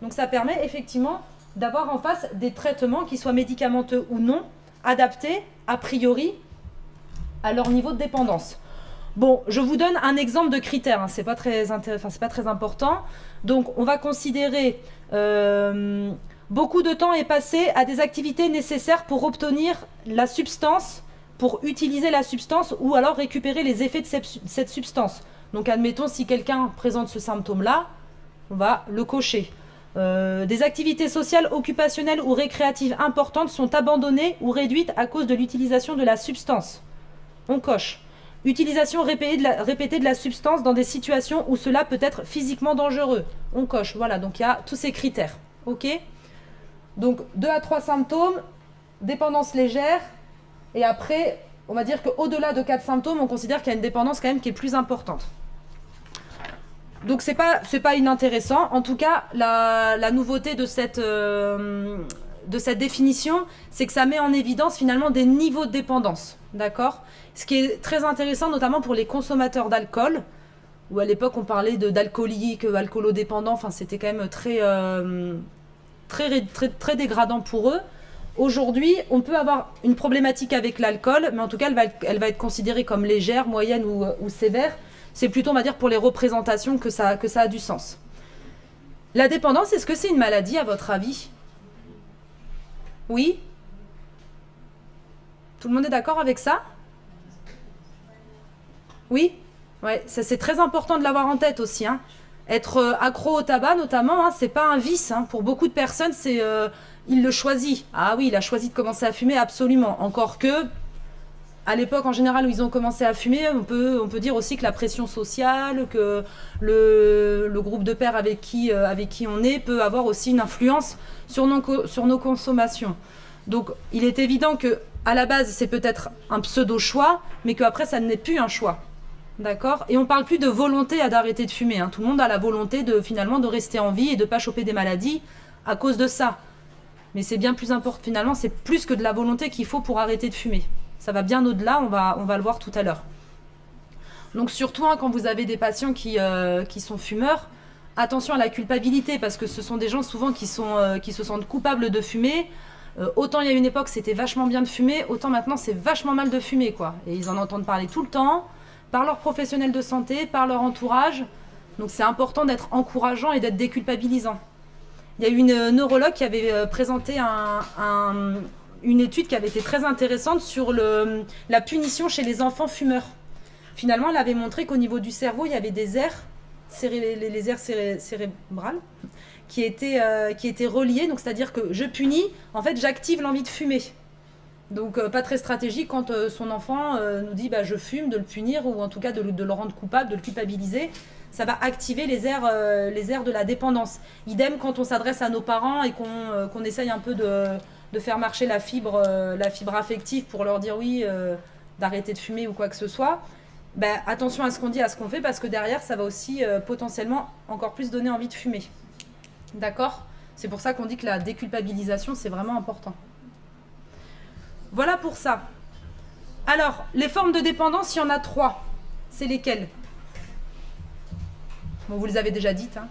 Donc ça permet effectivement d'avoir en face des traitements qui soient médicamenteux ou non, adaptés a priori à leur niveau de dépendance. Bon, je vous donne un exemple de critères, hein. C'est pas très important. Donc on va considérer beaucoup de temps est passé à des activités nécessaires pour obtenir la substance, pour utiliser la substance ou alors récupérer les effets de cette substance. Donc admettons si quelqu'un présente ce symptôme-là, on va le cocher. Des activités sociales, occupationnelles ou récréatives importantes sont abandonnées ou réduites à cause de l'utilisation de la substance. On coche. Utilisation répétée de la substance dans des situations où cela peut être physiquement dangereux. On coche. Voilà, donc il y a tous ces critères. Ok ? Donc 2 à 3 symptômes, dépendance légère, et après, on va dire qu'au-delà de 4 symptômes, on considère qu'il y a une dépendance quand même qui est plus importante. Donc c'est pas inintéressant. En tout cas, la nouveauté de cette définition, c'est que ça met en évidence finalement des niveaux de dépendance. D'accord ? Ce qui est très intéressant, notamment pour les consommateurs d'alcool, où à l'époque on parlait d'alcooliques, alcoolodépendants, enfin c'était quand même très dégradant pour eux. Aujourd'hui, on peut avoir une problématique avec l'alcool, mais en tout cas elle va être considérée comme légère, moyenne ou sévère. C'est plutôt, on va dire, pour les représentations que ça a du sens. La dépendance, est-ce que c'est une maladie à votre avis ? Oui ? Tout le monde est d'accord avec ça ? Oui ? Ouais, ça, c'est très important de l'avoir en tête aussi. Hein. Être accro au tabac, notamment, hein, c'est pas un vice. Hein. Pour beaucoup de personnes, il le choisit. Ah oui, il a choisi de commencer à fumer, absolument. Encore que, à l'époque, en général, où ils ont commencé à fumer, on peut dire aussi que la pression sociale, que le groupe de pairs avec qui on est, peut avoir aussi une influence sur nos consommations. Donc, il est évident que à la base, c'est peut-être un pseudo-choix, mais qu'après, ça n'est plus un choix. D'accord ? Et on ne parle plus de volonté d'arrêter de fumer. Hein. Tout le monde a la volonté finalement de rester en vie et de ne pas choper des maladies à cause de ça. Mais c'est bien plus important. Finalement, c'est plus que de la volonté qu'il faut pour arrêter de fumer. Ça va bien au-delà, on va le voir tout à l'heure. Donc surtout, hein, quand vous avez des patients qui sont fumeurs, attention à la culpabilité, parce que ce sont des gens souvent qui se sentent coupables de fumer. Autant il y a une époque, c'était vachement bien de fumer, autant maintenant, c'est vachement mal de fumer, quoi. Et ils en entendent parler tout le temps, par leurs professionnels de santé, par leur entourage. Donc c'est important d'être encourageant et d'être déculpabilisant. Il y a eu une neurologue qui avait présenté une étude qui avait été très intéressante sur la punition chez les enfants fumeurs. Finalement, elle avait montré qu'au niveau du cerveau, il y avait des aires, les aires cérébrales, qui était relié. Donc c'est-à-dire que je punis, en fait j'active l'envie de fumer. Donc pas très stratégique quand son enfant nous dit bah, je fume, de le punir ou en tout cas de le rendre coupable, de le culpabiliser. Ça va activer les aires de la dépendance. Idem quand on s'adresse à nos parents et qu'on essaye un peu de faire marcher la fibre affective pour leur dire oui, d'arrêter de fumer ou quoi que ce soit. Ben, attention à ce qu'on dit, à ce qu'on fait, parce que derrière, ça va aussi potentiellement encore plus donner envie de fumer. D'accord ? C'est pour ça qu'on dit que la déculpabilisation, c'est vraiment important. Voilà pour ça. Alors, les formes de dépendance, il y en a 3. C'est lesquelles ? Bon, vous les avez déjà dites. Hein.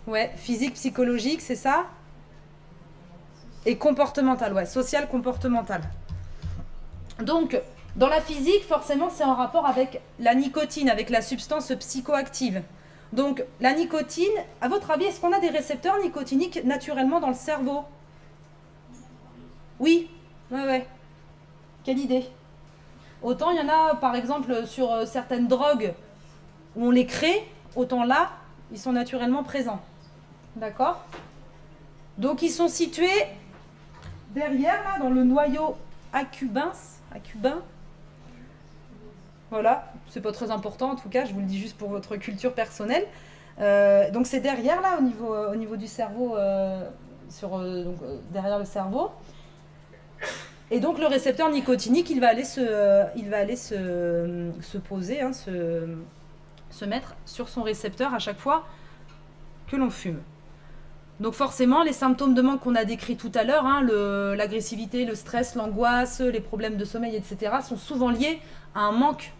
Ouais, physique, psychologique, c'est ça ? Et comportementale, ouais, social, comportemental. Donc, dans la physique, forcément, c'est en rapport avec la nicotine, avec la substance psychoactive. Donc, la nicotine, à votre avis, est-ce qu'on a des récepteurs nicotiniques naturellement dans le cerveau ? Oui, ouais. Quelle idée ? Autant il y en a, par exemple, sur certaines drogues où on les crée, autant là, ils sont naturellement présents. D'accord ? Donc, ils sont situés derrière, là, dans le noyau accumbens. Voilà, c'est pas très important en tout cas, je vous le dis juste pour votre culture personnelle. Donc c'est derrière là, au niveau du cerveau, derrière le cerveau. Et donc le récepteur nicotinique, il va aller se poser, hein, se mettre sur son récepteur à chaque fois que l'on fume. Donc forcément, les symptômes de manque qu'on a décrits tout à l'heure, hein, l'agressivité, le stress, l'angoisse, les problèmes de sommeil, etc., sont souvent liés à un manque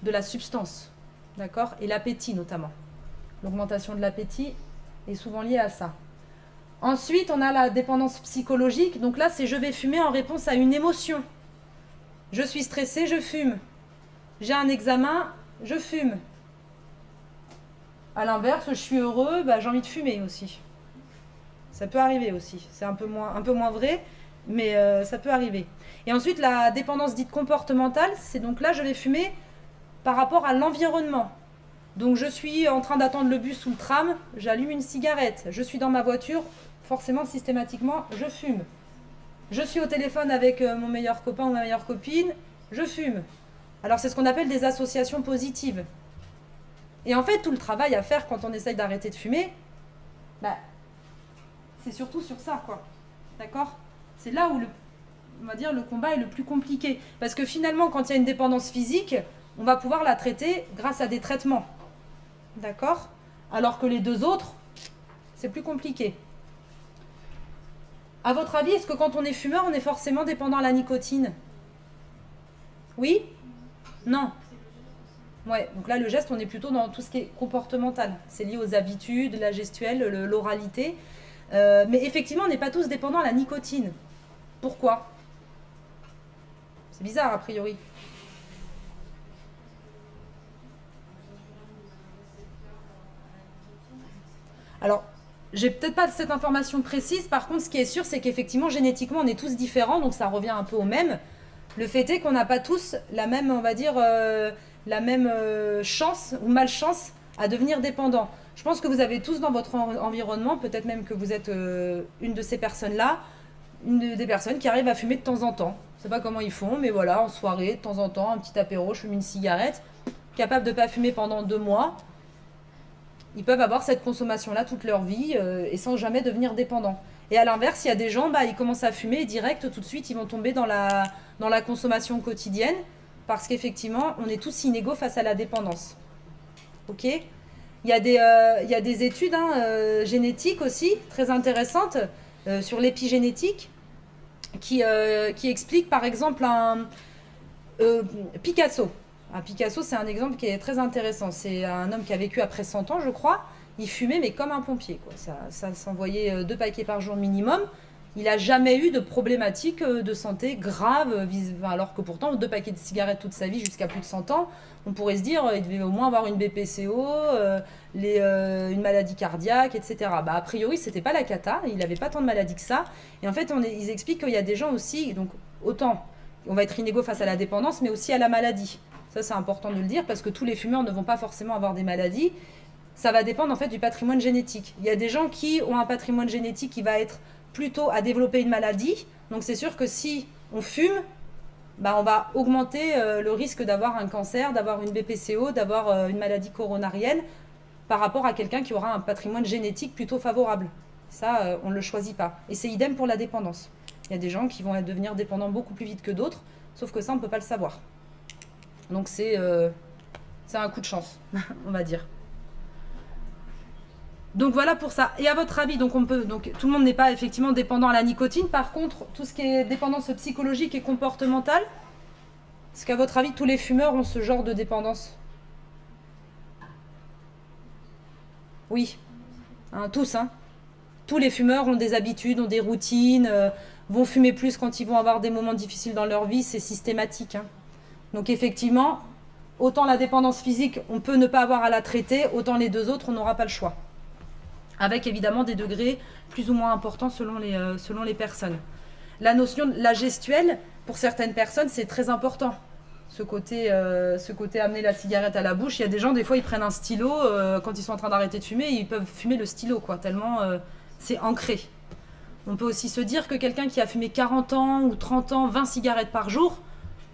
de la substance, d'accord ? Et l'appétit notamment. L'augmentation de l'appétit est souvent liée à ça. Ensuite, on a la dépendance psychologique. Donc là, c'est je vais fumer en réponse à une émotion. Je suis stressé, je fume. J'ai un examen, je fume. À l'inverse, je suis heureux, bah, j'ai envie de fumer aussi. Ça peut arriver aussi. C'est un peu moins vrai, mais ça peut arriver. Et ensuite, la dépendance dite comportementale, c'est donc là, je vais fumer par rapport à l'environnement. Donc, je suis en train d'attendre le bus ou le tram, j'allume une cigarette. Je suis dans ma voiture, forcément, systématiquement, je fume. Je suis au téléphone avec mon meilleur copain ou ma meilleure copine, je fume. Alors, c'est ce qu'on appelle des associations positives. Et en fait, tout le travail à faire quand on essaye d'arrêter de fumer, bah, c'est surtout sur ça, quoi. D'accord ? C'est là où on va dire, le combat est le plus compliqué. Parce que finalement, quand il y a une dépendance physique, on va pouvoir la traiter grâce à des traitements. D'accord ? Alors que les deux autres, c'est plus compliqué. À votre avis, est-ce que quand on est fumeur, on est forcément dépendant à la nicotine ? Oui ? Non. Ouais, donc là, le geste, on est plutôt dans tout ce qui est comportemental. C'est lié aux habitudes, la gestuelle, l'oralité. Mais effectivement, on n'est pas tous dépendants à la nicotine. Pourquoi ? C'est bizarre, a priori. Alors, j'ai peut-être pas cette information précise. Par contre, ce qui est sûr, c'est qu'effectivement, génétiquement, on est tous différents. Donc, ça revient un peu au même. Le fait est qu'on n'a pas tous la même, on va dire, la même chance ou malchance à devenir dépendant. Je pense que vous avez tous dans votre environnement, peut-être même que vous êtes une de ces personnes-là, des personnes qui arrivent à fumer de temps en temps. Je ne sais pas comment ils font, mais voilà, en soirée, de temps en temps, un petit apéro, je fume une cigarette. Capable de ne pas fumer pendant 2 mois. Ils peuvent avoir cette consommation-là toute leur vie et sans jamais devenir dépendants. Et à l'inverse, il y a des gens, il commencent à fumer et direct, tout de suite, ils vont tomber dans la consommation quotidienne parce qu'effectivement, on est tous inégaux face à la dépendance. Ok ? Il y a des études génétiques aussi, très intéressantes, sur l'épigénétique, qui expliquent par exemple Picasso. Picasso, c'est un exemple qui est très intéressant. C'est un homme qui a vécu après 100 ans, je crois. Il fumait, mais comme un pompier, quoi. Ça s'envoyait 2 paquets par jour minimum. Il n'a jamais eu de problématique de santé grave, alors que pourtant, 2 paquets de cigarettes toute sa vie, jusqu'à plus de 100 ans, on pourrait se dire il devait au moins avoir une BPCO, une maladie cardiaque, etc. A priori, c'était pas la cata, il n'avait pas tant de maladies que ça. Et en fait, ils expliquent qu'il y a des gens aussi, donc autant on va être inégaux face à la dépendance, mais aussi à la maladie. Ça, c'est important de le dire parce que tous les fumeurs ne vont pas forcément avoir des maladies. Ça va dépendre en fait du patrimoine génétique. Il y a des gens qui ont un patrimoine génétique qui va être plutôt à développer une maladie. Donc c'est sûr que si on fume, bah, on va augmenter le risque d'avoir un cancer, d'avoir une BPCO, d'avoir une maladie coronarienne par rapport à quelqu'un qui aura un patrimoine génétique plutôt favorable. Ça, on ne le choisit pas. Et c'est idem pour la dépendance. Il y a des gens qui vont devenir dépendants beaucoup plus vite que d'autres, sauf que ça, on ne peut pas le savoir. Donc c'est un coup de chance, on va dire. Donc voilà pour ça. Et à votre avis, donc tout le monde n'est pas effectivement dépendant à la nicotine. Par contre, tout ce qui est dépendance psychologique et comportementale, est-ce qu'à votre avis, tous les fumeurs ont ce genre de dépendance? Oui, hein, tous. Hein. Tous les fumeurs ont des habitudes, ont des routines, vont fumer plus quand ils vont avoir des moments difficiles dans leur vie, c'est systématique. Hein. Donc effectivement, autant la dépendance physique, on peut ne pas avoir à la traiter, autant les deux autres, on n'aura pas le choix. Avec évidemment des degrés plus ou moins importants selon les personnes. La notion de la gestuelle, pour certaines personnes, c'est très important. Ce côté amener la cigarette à la bouche. Il y a des gens, des fois, ils prennent un stylo, quand ils sont en train d'arrêter de fumer, ils peuvent fumer le stylo, quoi, tellement c'est ancré. On peut aussi se dire que quelqu'un qui a fumé 40 ans ou 30 ans, 20 cigarettes par jour,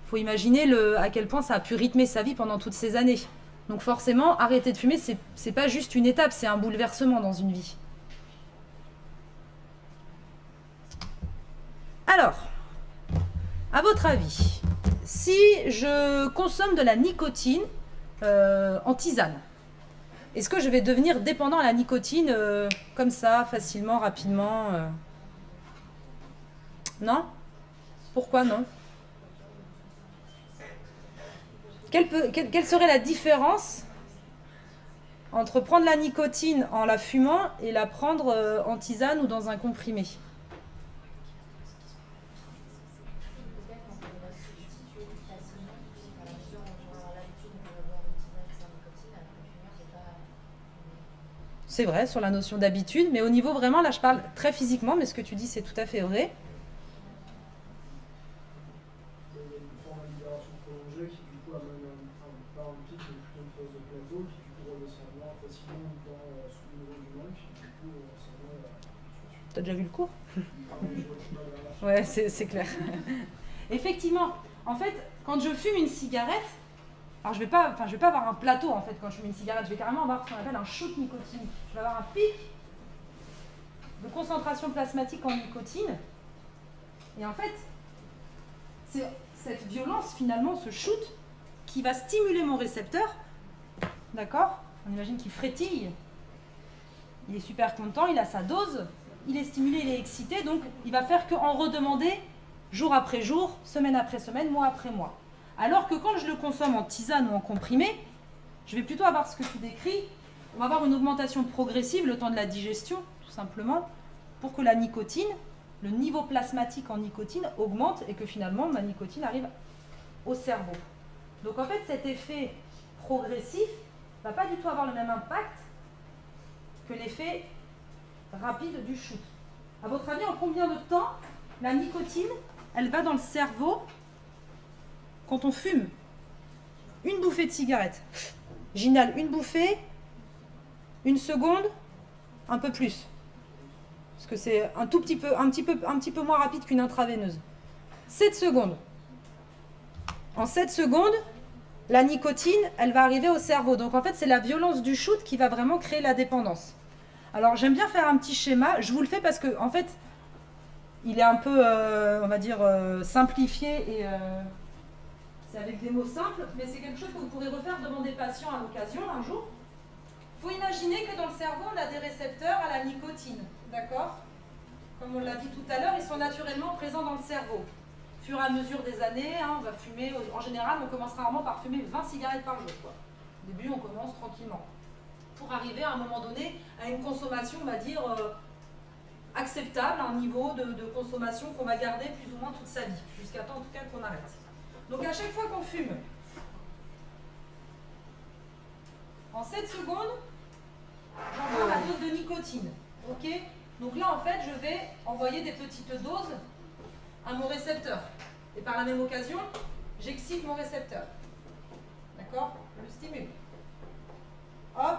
il faut imaginer à quel point ça a pu rythmer sa vie pendant toutes ces années. Donc forcément, arrêter de fumer, c'est pas juste une étape, c'est un bouleversement dans une vie. Alors, à votre avis, si je consomme de la nicotine en tisane, est-ce que je vais devenir dépendant à la nicotine comme ça, facilement, rapidement Non? Pourquoi non? Quelle serait la différence entre prendre la nicotine en la fumant et la prendre en tisane ou dans un comprimé? C'est vrai, sur la notion d'habitude, mais au niveau vraiment, là je parle très physiquement, mais ce que tu dis c'est tout à fait vrai. T'as déjà vu le cours? Ouais, c'est clair. Effectivement, en fait, quand je fume une cigarette, alors je vais pas avoir un plateau en fait quand je fume une cigarette, je vais carrément avoir ce qu'on appelle un shoot nicotinique. Je vais avoir un pic de concentration plasmatique en nicotine. Et en fait, c'est cette violence finalement, ce shoot, qui va stimuler mon récepteur. D'accord? On imagine qu'il frétille. Il est super content, il a sa dose. Il est stimulé, il est excité, donc il va faire qu'en redemander jour après jour, semaine après semaine, mois après mois. Alors que quand je le consomme en tisane ou en comprimé, je vais plutôt avoir ce que tu décris, on va avoir une augmentation progressive le temps de la digestion, tout simplement, pour que la nicotine, le niveau plasmatique en nicotine augmente et que finalement ma nicotine arrive au cerveau. Donc en fait cet effet progressif ne va pas du tout avoir le même impact que l'effet rapide du shoot. À votre avis, en combien de temps la nicotine, elle va dans le cerveau quand on fume? Une bouffée de cigarette. J'inhale une bouffée, une seconde, un peu plus. Parce que c'est un petit peu moins rapide qu'une intraveineuse. 7 secondes. En 7 secondes, la nicotine, elle va arriver au cerveau. Donc en fait, c'est la violence du shoot qui va vraiment créer la dépendance. Alors j'aime bien faire un petit schéma, je vous le fais parce que en fait il est un peu, on va dire, simplifié et c'est avec des mots simples, mais c'est quelque chose que vous pourrez refaire devant des patients à l'occasion un jour. Il faut imaginer que dans le cerveau on a des récepteurs à la nicotine, d'accord? Comme on l'a dit tout à l'heure, ils sont naturellement présents dans le cerveau. Au fur et à mesure des années, on va fumer, en général on commence rarement par fumer 20 cigarettes par jour, quoi. Au début on commence tranquillement. Pour arriver à un moment donné à une consommation, on va dire, acceptable, un niveau de consommation qu'on va garder plus ou moins toute sa vie, jusqu'à temps en tout cas qu'on arrête. Donc à chaque fois qu'on fume, en 7 secondes, j'envoie la dose de nicotine. Ok? Donc là en fait je vais envoyer des petites doses à mon récepteur. Et par la même occasion, j'excite mon récepteur. D'accord? Je le stimule. Hop,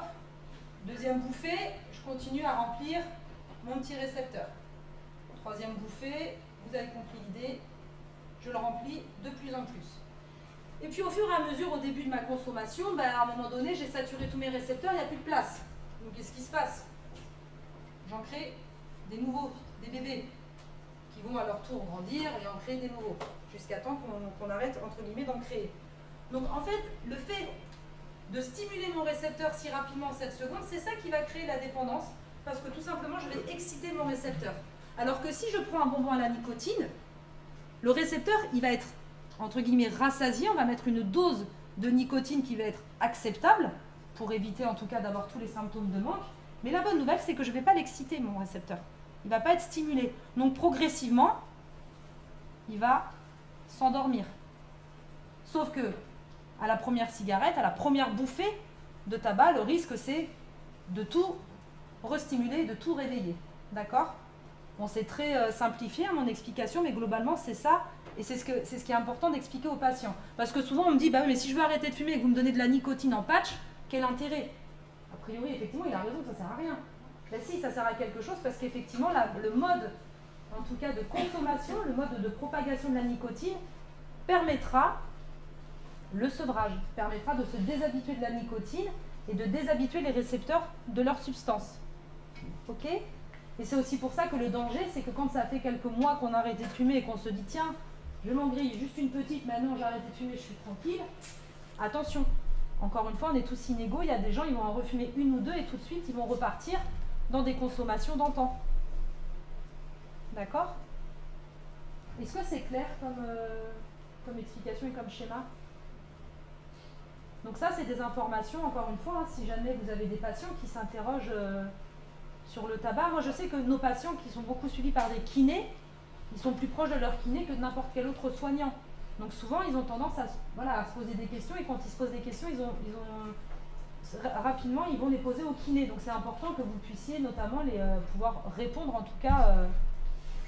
deuxième bouffée, je continue à remplir mon petit récepteur. Troisième bouffée, vous avez compris l'idée, je le remplis de plus en plus. Et puis au fur et à mesure, au début de ma consommation, à un moment donné, j'ai saturé tous mes récepteurs, il n'y a plus de place. Donc qu'est-ce qui se passe? J'en crée des nouveaux, des bébés, qui vont à leur tour grandir et en créer des nouveaux, jusqu'à temps qu'on arrête, entre guillemets, d'en créer. Donc en fait, le fait de stimuler mon récepteur si rapidement en 7 secondes, c'est ça qui va créer la dépendance, parce que tout simplement, je vais exciter mon récepteur. Alors que si je prends un bonbon à la nicotine, le récepteur, il va être, entre guillemets, rassasié, on va mettre une dose de nicotine qui va être acceptable, pour éviter en tout cas d'avoir tous les symptômes de manque. Mais la bonne nouvelle, c'est que je ne vais pas l'exciter, mon récepteur. Il ne va pas être stimulé. Donc progressivement, il va s'endormir. Sauf que, à la première cigarette, à la première bouffée de tabac, le risque c'est de tout restimuler, de tout réveiller. D'accord? Bon, c'est très simplifié mon explication, mais globalement c'est ça, et c'est ce qui est important d'expliquer aux patients. Parce que souvent on me dit, bah oui, mais si je veux arrêter de fumer et que vous me donnez de la nicotine en patch, quel intérêt? A priori, effectivement, il a raison, ça ne sert à rien. Mais si, ça sert à quelque chose parce qu'effectivement, le mode, en tout cas de consommation, le mode de propagation de la nicotine permettra le sevrage, permettra de se déshabituer de la nicotine et de déshabituer les récepteurs de leur substance. Ok? Et c'est aussi pour ça que le danger, c'est que quand ça fait quelques mois qu'on a arrêté de fumer et qu'on se dit, tiens, je m'en grille juste une petite, maintenant j'ai arrêté de fumer, je suis tranquille. Attention, encore une fois, on est tous inégaux, il y a des gens, ils vont en refumer une ou deux et tout de suite, ils vont repartir dans des consommations d'antan. D'accord? Est-ce que c'est clair comme explication et comme schéma? Donc ça, c'est des informations, encore une fois, hein, si jamais vous avez des patients qui s'interrogent sur le tabac. Moi, je sais que nos patients qui sont beaucoup suivis par des kinés, ils sont plus proches de leur kiné que de n'importe quel autre soignant. Donc souvent, ils ont tendance à se poser des questions, et quand ils se posent des questions, rapidement, ils vont les poser au kiné. Donc c'est important que vous puissiez notamment pouvoir répondre, en tout cas,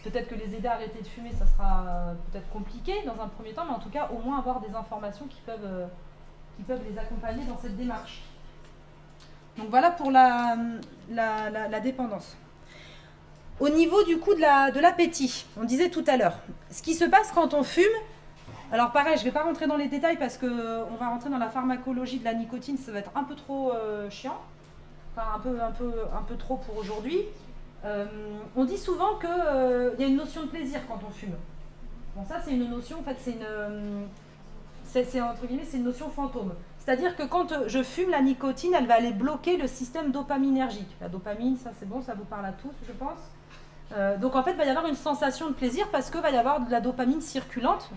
peut-être que les aider à arrêter de fumer, ça sera peut-être compliqué dans un premier temps, mais en tout cas, au moins avoir des informations qui peuvent les accompagner dans cette démarche. Donc voilà pour la dépendance. Au niveau du coup de l'appétit, on disait tout à l'heure, ce qui se passe quand on fume, alors pareil, je ne vais pas rentrer dans les détails parce qu'on va rentrer dans la pharmacologie de la nicotine, ça va être un peu trop chiant, enfin un peu trop pour aujourd'hui. On dit souvent qu'il y a une notion de plaisir quand on fume. Bon, ça c'est une notion, en fait c'est entre guillemets, c'est une notion fantôme. C'est-à-dire que quand je fume, la nicotine, elle va aller bloquer le système dopaminergique. La dopamine, ça c'est bon, ça vous parle à tous, je pense. Donc en fait, il va y avoir une sensation de plaisir parce qu'il va y avoir de la dopamine circulante,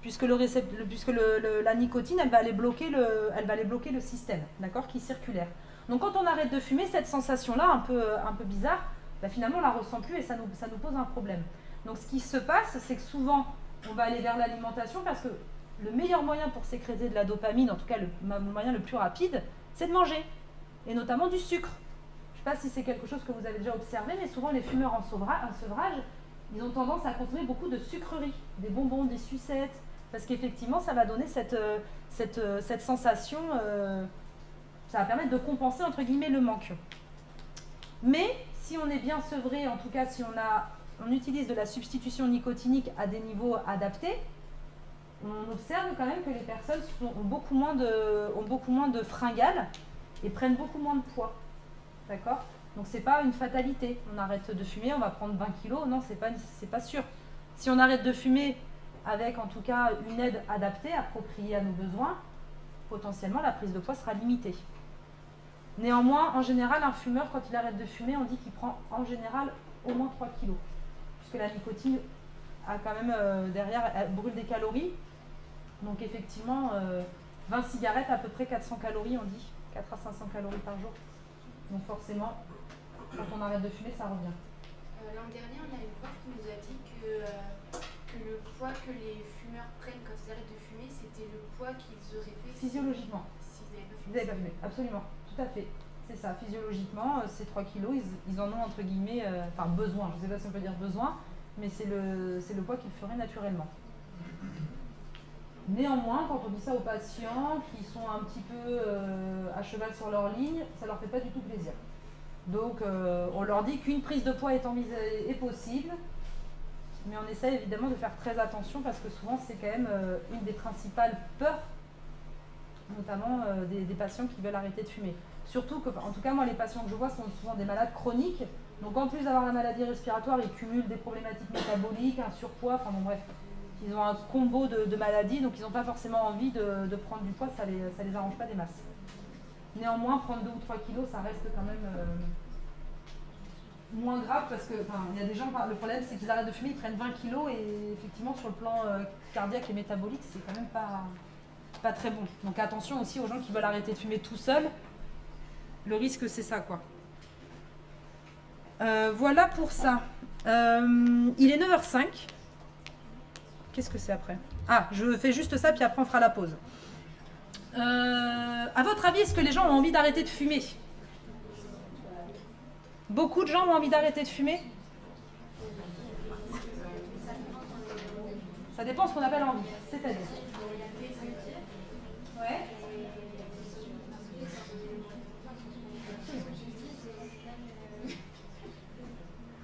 puisque la nicotine, elle va aller bloquer le système, d'accord, qui est circulaire. Donc quand on arrête de fumer, cette sensation-là, un peu bizarre, finalement on la ressent plus et ça nous pose un problème. Donc ce qui se passe, c'est que souvent, on va aller vers l'alimentation parce que le meilleur moyen pour sécréter de la dopamine, en tout cas le moyen le plus rapide, c'est de manger, et notamment du sucre. Je ne sais pas si c'est quelque chose que vous avez déjà observé, mais souvent les fumeurs en sevrage, ils ont tendance à consommer beaucoup de sucreries, des bonbons, des sucettes, parce qu'effectivement ça va donner cette sensation, ça va permettre de compenser entre guillemets le manque. Mais si on est bien sevré, en tout cas si on utilise de la substitution nicotinique à des niveaux adaptés, on observe quand même que les personnes ont beaucoup moins de fringales et prennent beaucoup moins de poids. D'accord? Donc c'est pas une fatalité. On arrête de fumer, on va prendre 20 kilos. Non, c'est pas sûr. Si on arrête de fumer avec en tout cas une aide adaptée, appropriée à nos besoins, potentiellement la prise de poids sera limitée. Néanmoins, en général, un fumeur, quand il arrête de fumer, on dit qu'il prend en général au moins 3 kilos. Puisque la nicotine a quand même derrière, elle brûle des calories. Donc effectivement, 20 cigarettes, à peu près 400 calories, on dit, 4 à 500 calories par jour. Donc forcément, quand on arrête de fumer, ça revient. L'an dernier, on a une prof qui nous a dit que le poids que les fumeurs prennent quand ils arrêtent de fumer, c'était le poids qu'ils auraient fait physiologiquement. S'ils n'avaient pas fumé. Absolument, tout à fait. C'est ça, physiologiquement, ces 3 kilos, ils en ont entre guillemets, besoin, je ne sais pas si on peut dire besoin, mais c'est le poids qu'ils feraient naturellement. Néanmoins, quand on dit ça aux patients qui sont un petit peu à cheval sur leur ligne, ça leur fait pas du tout plaisir. Donc on leur dit qu'une prise de poids est possible, mais on essaie évidemment de faire très attention parce que souvent c'est quand même une des principales peurs, notamment des patients qui veulent arrêter de fumer. Surtout que, en tout cas moi les patients que je vois sont souvent des malades chroniques, donc en plus d'avoir la maladie respiratoire, ils cumulent des problématiques métaboliques, un surpoids, enfin bon bref. Ils ont un combo de maladies, donc ils n'ont pas forcément envie de prendre du poids, ça les arrange pas des masses. Néanmoins, prendre 2 ou 3 kilos, ça reste quand même moins grave parce que il y a des gens, le problème c'est qu'ils arrêtent de fumer, ils prennent 20 kilos et effectivement sur le plan cardiaque et métabolique, c'est quand même pas très bon. Donc attention aussi aux gens qui veulent arrêter de fumer tout seuls, le risque c'est ça quoi. Voilà pour ça. Il est 9h05. Qu'est-ce que c'est après? Ah, je fais juste ça, puis après on fera la pause. À votre avis, est-ce que les gens ont envie d'arrêter de fumer? Beaucoup de gens ont envie d'arrêter de fumer? Ça dépend de ce qu'on appelle envie. C'est-à-dire? Ouais.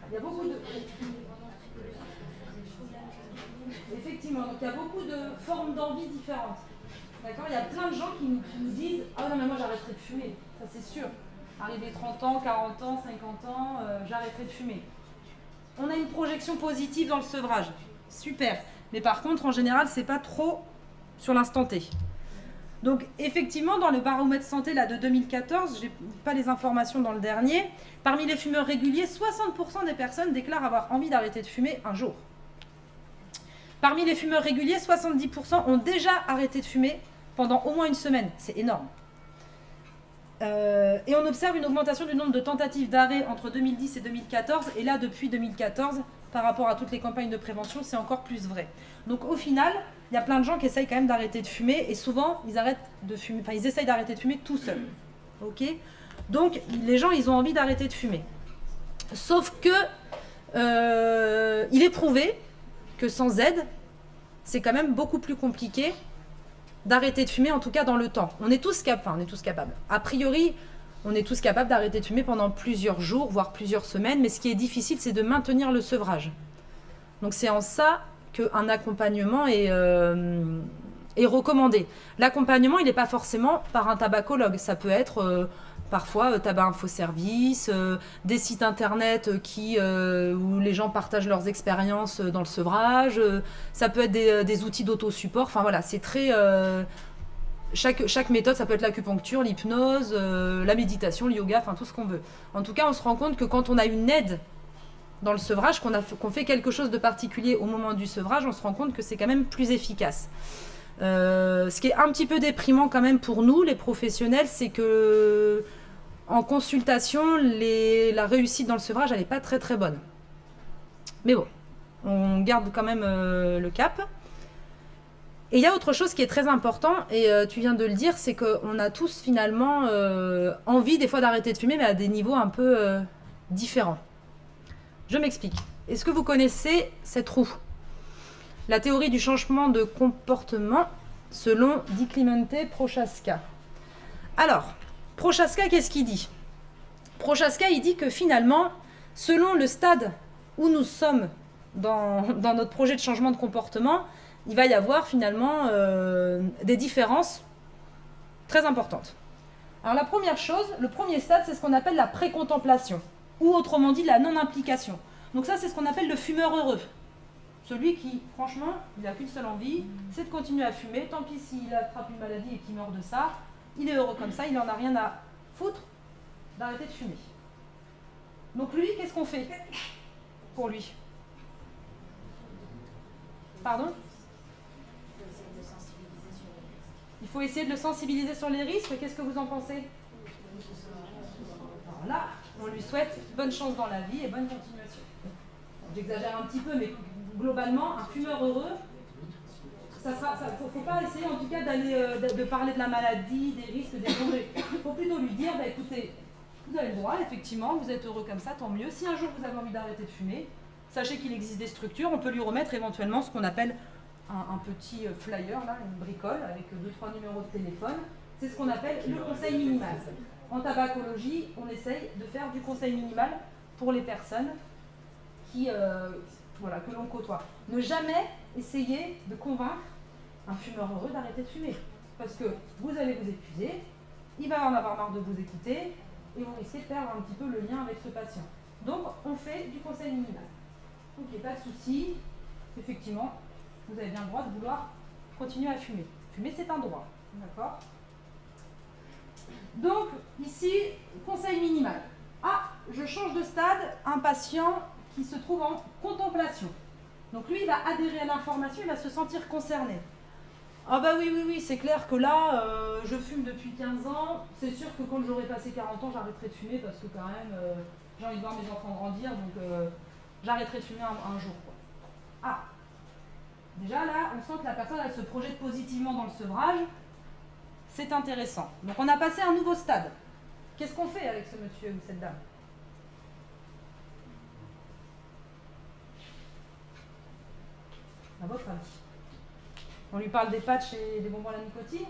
Il y a beaucoup de... Effectivement, donc il y a beaucoup de formes d'envie différentes. D'accord? Il y a plein de gens qui nous disent « Ah non mais moi j'arrêterai de fumer, ça c'est sûr. Arrivé 30 ans, 40 ans, 50 ans, j'arrêterai de fumer. » On a une projection positive dans le sevrage. Super. Mais par contre, en général, c'est pas trop sur l'instant T. Donc effectivement, dans le baromètre santé là, de 2014, j'ai pas les informations dans le dernier, parmi les fumeurs réguliers, 60% des personnes déclarent avoir envie d'arrêter de fumer un jour. Parmi les fumeurs réguliers, 70% ont déjà arrêté de fumer pendant au moins une semaine. C'est énorme. Et on observe une augmentation du nombre de tentatives d'arrêt entre 2010 et 2014. Et là, depuis 2014, par rapport à toutes les campagnes de prévention, c'est encore plus vrai. Donc au final, il y a plein de gens qui essayent quand même d'arrêter de fumer. Et souvent, ils essayent d'arrêter de fumer tout seuls. Okay. Donc les gens, ils ont envie d'arrêter de fumer. Sauf que il est prouvé que sans aide, c'est quand même beaucoup plus compliqué d'arrêter de fumer, en tout cas dans le temps. On est tous capables. A priori, on est tous capables d'arrêter de fumer pendant plusieurs jours, voire plusieurs semaines, mais ce qui est difficile, c'est de maintenir le sevrage. Donc c'est en ça qu'un accompagnement est recommandé. L'accompagnement, il n'est pas forcément par un tabacologue. Ça peut être parfois Tabac Info Service, des sites internet où les gens partagent leurs expériences dans le sevrage. Ça peut être des outils d'autosupport. Enfin voilà, c'est très... Chaque méthode, ça peut être l'acupuncture, l'hypnose, la méditation, le yoga, enfin tout ce qu'on veut. En tout cas, on se rend compte que quand on a une aide dans le sevrage, qu'on fait quelque chose de particulier au moment du sevrage, on se rend compte que c'est quand même plus efficace. Ce qui est un petit peu déprimant quand même pour nous, les professionnels, c'est que en consultation, la réussite dans le sevrage, elle n'est pas très très bonne. Mais bon, on garde quand même le cap. Et il y a autre chose qui est très important, et tu viens de le dire, c'est qu'on a tous finalement envie des fois d'arrêter de fumer, mais à des niveaux un peu différents. Je m'explique. Est-ce que vous connaissez cette roue? La théorie du changement de comportement selon Di Clemente Prochaska. Alors, Prochaska, qu'est-ce qu'il dit? Prochaska, il dit que finalement, selon le stade où nous sommes dans notre projet de changement de comportement, il va y avoir finalement des différences très importantes. Alors la première chose, le premier stade, c'est ce qu'on appelle la précontemplation, ou autrement dit la non-implication. Donc ça, c'est ce qu'on appelle le fumeur heureux. Celui qui, franchement, il n'a qu'une seule envie, c'est de continuer à fumer, tant pis s'il attrape une maladie et qu'il meurt de ça, il est heureux comme ça, il n'en a rien à foutre d'arrêter de fumer. Donc lui, qu'est-ce qu'on fait pour lui? Pardon? Il faut essayer de le sensibiliser sur les risques, qu'est-ce que vous en pensez? Voilà, on lui souhaite bonne chance dans la vie et bonne continuation. J'exagère un petit peu, mais globalement, un fumeur heureux, il ne faut pas essayer en tout cas de parler de la maladie, des risques, des dangers. Il faut plutôt lui dire, bah, écoutez, vous avez le droit, effectivement, vous êtes heureux comme ça, tant mieux. Si un jour vous avez envie d'arrêter de fumer, sachez qu'il existe des structures, on peut lui remettre éventuellement ce qu'on appelle un petit flyer, là, une bricole, avec 2-3 numéros de téléphone. C'est ce qu'on appelle le conseil minimal. En tabacologie, on essaye de faire du conseil minimal pour les personnes que l'on côtoie. Ne jamais essayer de convaincre un fumeur heureux d'arrêter de fumer. Parce que vous allez vous épuiser, il va en avoir marre de vous écouter, et vous risquez de perdre un petit peu le lien avec ce patient. Donc, on fait du conseil minimal. Ok, pas de souci. Effectivement, vous avez bien le droit de vouloir continuer à fumer. Fumer, c'est un droit. D'accord ? Donc, ici, conseil minimal. Ah, je change de stade, un patient qui se trouve en contemplation. Donc lui, il va adhérer à l'information, il va se sentir concerné. Ah bah oui, c'est clair que là, je fume depuis 15 ans, c'est sûr que quand j'aurai passé 40 ans, j'arrêterai de fumer parce que quand même, j'ai envie de voir mes enfants grandir, donc j'arrêterai de fumer un jour. Quoi. Ah, déjà là, on sent que la personne, elle se projette positivement dans le sevrage, c'est intéressant. Donc on a passé un nouveau stade. Qu'est-ce qu'on fait avec ce monsieur ou cette dame ? À votre avis ? On lui parle des patchs et des bonbons à la nicotine ?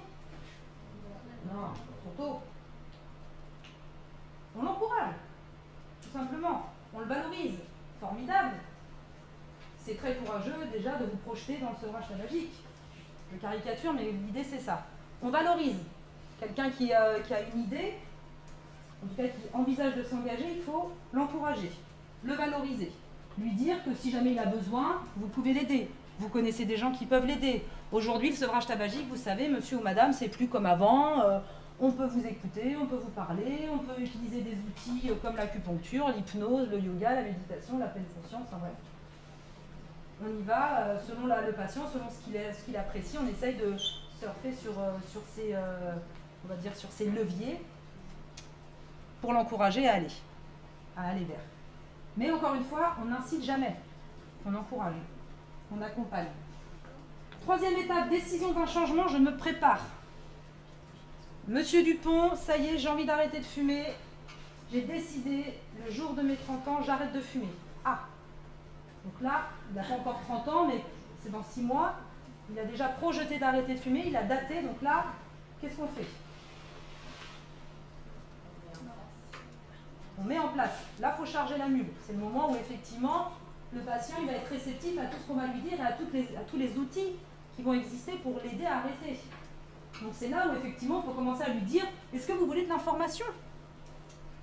Non, trop tôt. On l'encourage, tout simplement. On le valorise. Formidable. C'est très courageux déjà de vous projeter dans le sevrage tabagique. Je caricature, mais l'idée c'est ça. On valorise. Quelqu'un qui a une idée, en tout cas qui envisage de s'engager, il faut l'encourager, le valoriser. Lui dire que si jamais il a besoin, vous pouvez l'aider. Vous connaissez des gens qui peuvent l'aider. Aujourd'hui, le sevrage tabagique, vous savez, monsieur ou madame, c'est plus comme avant. On peut vous écouter, on peut vous parler, on peut utiliser des outils comme l'acupuncture, l'hypnose, le yoga, la méditation, la pleine conscience, en vrai. On y va selon le patient, selon ce qu'il apprécie. On essaye de surfer sur ces leviers pour l'encourager à aller vers. Mais encore une fois, on n'incite jamais. On encourage, on accompagne. Troisième étape, décision d'un changement, je me prépare. Monsieur Dupont, ça y est, j'ai envie d'arrêter de fumer. J'ai décidé, le jour de mes 30 ans, j'arrête de fumer. Ah, donc là, il n'a pas encore 30 ans, mais c'est dans 6 mois. Il a déjà projeté d'arrêter de fumer, il a daté, donc là, qu'est-ce qu'on fait ? On met en place. Là, il faut charger la mule. C'est le moment où, effectivement, le patient il va être réceptif à tout ce qu'on va lui dire et à tous les outils qui vont exister pour l'aider à arrêter. Donc c'est là où, effectivement, il faut commencer à lui dire « Est-ce que vous voulez de l'information ?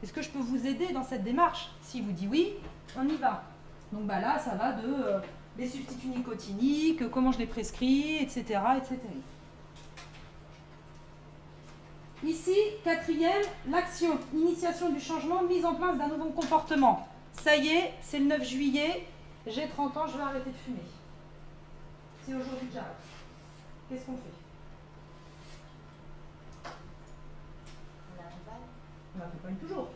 Est-ce que je peux vous aider dans cette démarche ?» S'il vous dit oui, on y va. Donc là, ça va de les substituts nicotiniques, comment je les prescris, etc., etc. Ici, quatrième, l'action, initiation du changement, mise en place d'un nouveau comportement. Ça y est, c'est le 9 juillet, j'ai 30 ans, je vais arrêter de fumer. C'est aujourd'hui que j'arrête. Qu'est-ce qu'on fait ? On l'accompagne toujours.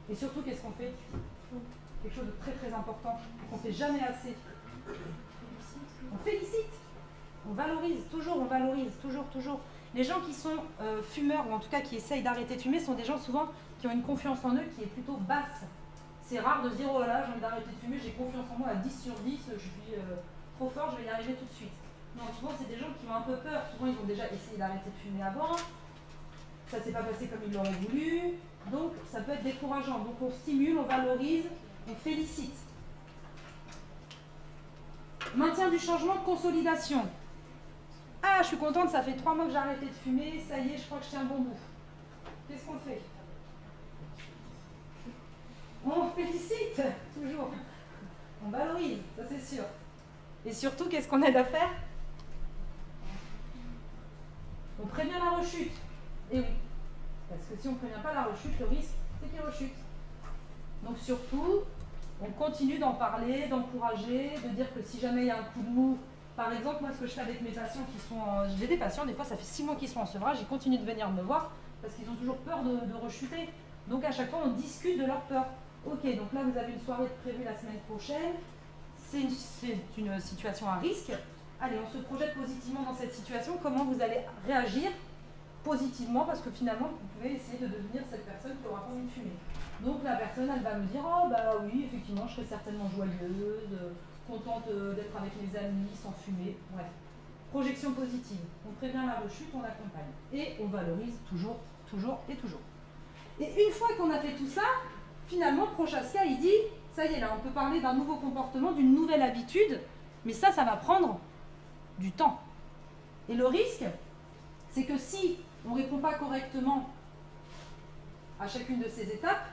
Et surtout, qu'est-ce qu'on fait ? Quelque chose de très très important, qu'on ne fait jamais assez. On félicite. On valorise, toujours. Les gens qui sont fumeurs, ou en tout cas qui essayent d'arrêter de fumer, sont des gens souvent qui ont une confiance en eux qui est plutôt basse. C'est rare de se dire, oh là là, j'ai envie d'arrêter de fumer, j'ai confiance en moi à 10 sur 10, je suis trop fort, je vais y arriver tout de suite. Non, souvent c'est des gens qui ont un peu peur, souvent ils ont déjà essayé d'arrêter de fumer avant, ça ne s'est pas passé comme ils l'auraient voulu, donc ça peut être décourageant. Donc on stimule, on valorise, on félicite. Maintien du changement, consolidation. Ah, je suis contente, ça fait 3 mois que j'ai arrêté de fumer, ça y est, je crois que je tiens bon bout. Qu'est-ce qu'on fait ? On félicite, toujours. On valorise, ça c'est sûr. Et surtout, qu'est-ce qu'on aide à faire ? On prévient la rechute. Et oui, parce que si on ne prévient pas la rechute, le risque, c'est qu'il rechute. Donc surtout, on continue d'en parler, d'encourager, de dire que si jamais il y a un coup de mou, par exemple, moi ce que je fais avec mes patients qui sont j'ai des patients, des fois ça fait 6 mois qu'ils sont en sevrage, ils continuent de venir me voir parce qu'ils ont toujours peur de rechuter. Donc à chaque fois on discute de leur peur. Ok, donc là vous avez une soirée prévue la semaine prochaine, c'est une situation à risque. Allez, on se projette positivement dans cette situation, comment vous allez réagir positivement, parce que finalement vous pouvez essayer de devenir cette personne qui aura pas envie de fumer. Donc la personne elle va me dire, oh bah oui, effectivement je serai certainement joyeuse, contente d'être avec mes amis, sans fumer, bref. Projection positive. On prévient la rechute, on l'accompagne. Et on valorise toujours, toujours et toujours. Et une fois qu'on a fait tout ça, finalement, Prochaska, il dit, ça y est, là, on peut parler d'un nouveau comportement, d'une nouvelle habitude, mais ça va prendre du temps. Et le risque, c'est que si on ne répond pas correctement à chacune de ces étapes,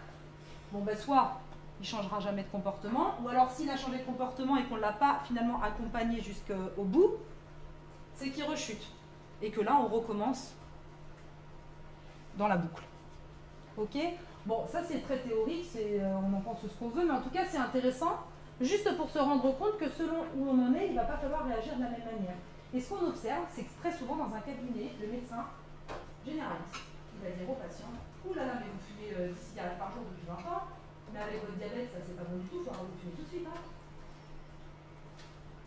bon ben soit il ne changera jamais de comportement, ou alors s'il a changé de comportement et qu'on ne l'a pas finalement accompagné jusqu'au bout, c'est qu'il rechute. Et que là, on recommence dans la boucle. Ok? Bon, ça c'est très théorique, on en pense ce qu'on veut, mais en tout cas c'est intéressant, juste pour se rendre compte que selon où on en est, il ne va pas falloir réagir de la même manière. Et ce qu'on observe, c'est que très souvent dans un cabinet, le médecin généraliste, il va dire au patient, ouh là là, mais vous fumez 10 cigarettes par jour depuis 20 ans, mais avec votre diabète, ça c'est pas bon du tout, il faut arrêter de fumer tout de suite. Hein.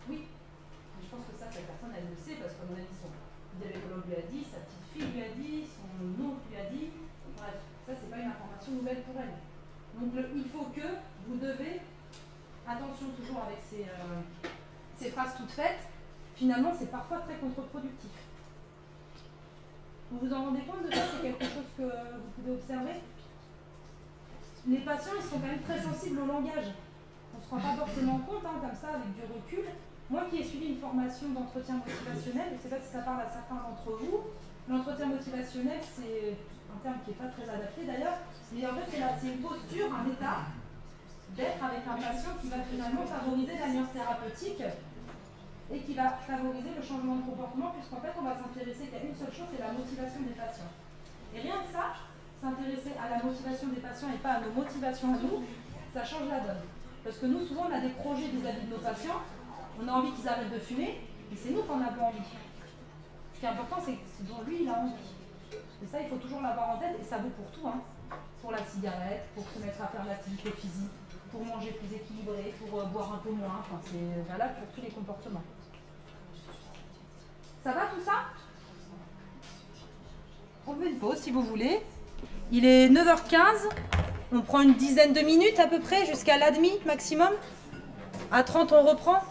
Oui, mais je pense que ça, cette personne, elle le sait, parce qu'à mon avis, son diabétologue lui a dit, sa petite fille lui a dit, son oncle lui a dit, bref, ça c'est pas une information nouvelle pour elle. Donc il faut que vous devez, attention toujours avec ces phrases toutes faites, finalement c'est parfois très contre-productif. Vous vous en rendez compte de ça? C'est quelque chose que vous pouvez observer? Les patients, ils sont quand même très sensibles au langage. On ne se rend pas forcément compte, hein, comme ça, avec du recul. Moi qui ai suivi une formation d'entretien motivationnel, je ne sais pas si ça parle à certains d'entre vous, l'entretien motivationnel, c'est un terme qui n'est pas très adapté d'ailleurs, mais en fait c'est une posture, un état d'être avec un patient qui va finalement favoriser l'alliance thérapeutique et qui va favoriser le changement de comportement, puisqu'en fait on va s'intéresser qu'à une seule chose, c'est la motivation des patients. Et rien que ça, s'intéresser à la motivation des patients et pas à nos motivations à nous, ça change la donne. Parce que nous, souvent, on a des projets vis-à-vis de nos patients, on a envie qu'ils arrêtent de fumer, et c'est nous qu'on a pas envie. Ce qui est important, c'est ce dont lui, il a envie. Et ça, il faut toujours l'avoir en tête, et ça vaut pour tout, hein. Pour la cigarette, pour se mettre à faire l'activité physique, pour manger plus équilibré, pour boire un peu moins, enfin, c'est valable pour tous les comportements. Ça va tout ça? On fait une pause si vous voulez. Il est 9h15. On prend une dizaine de minutes à peu près, jusqu'à l'admi maximum. À 30, on reprend.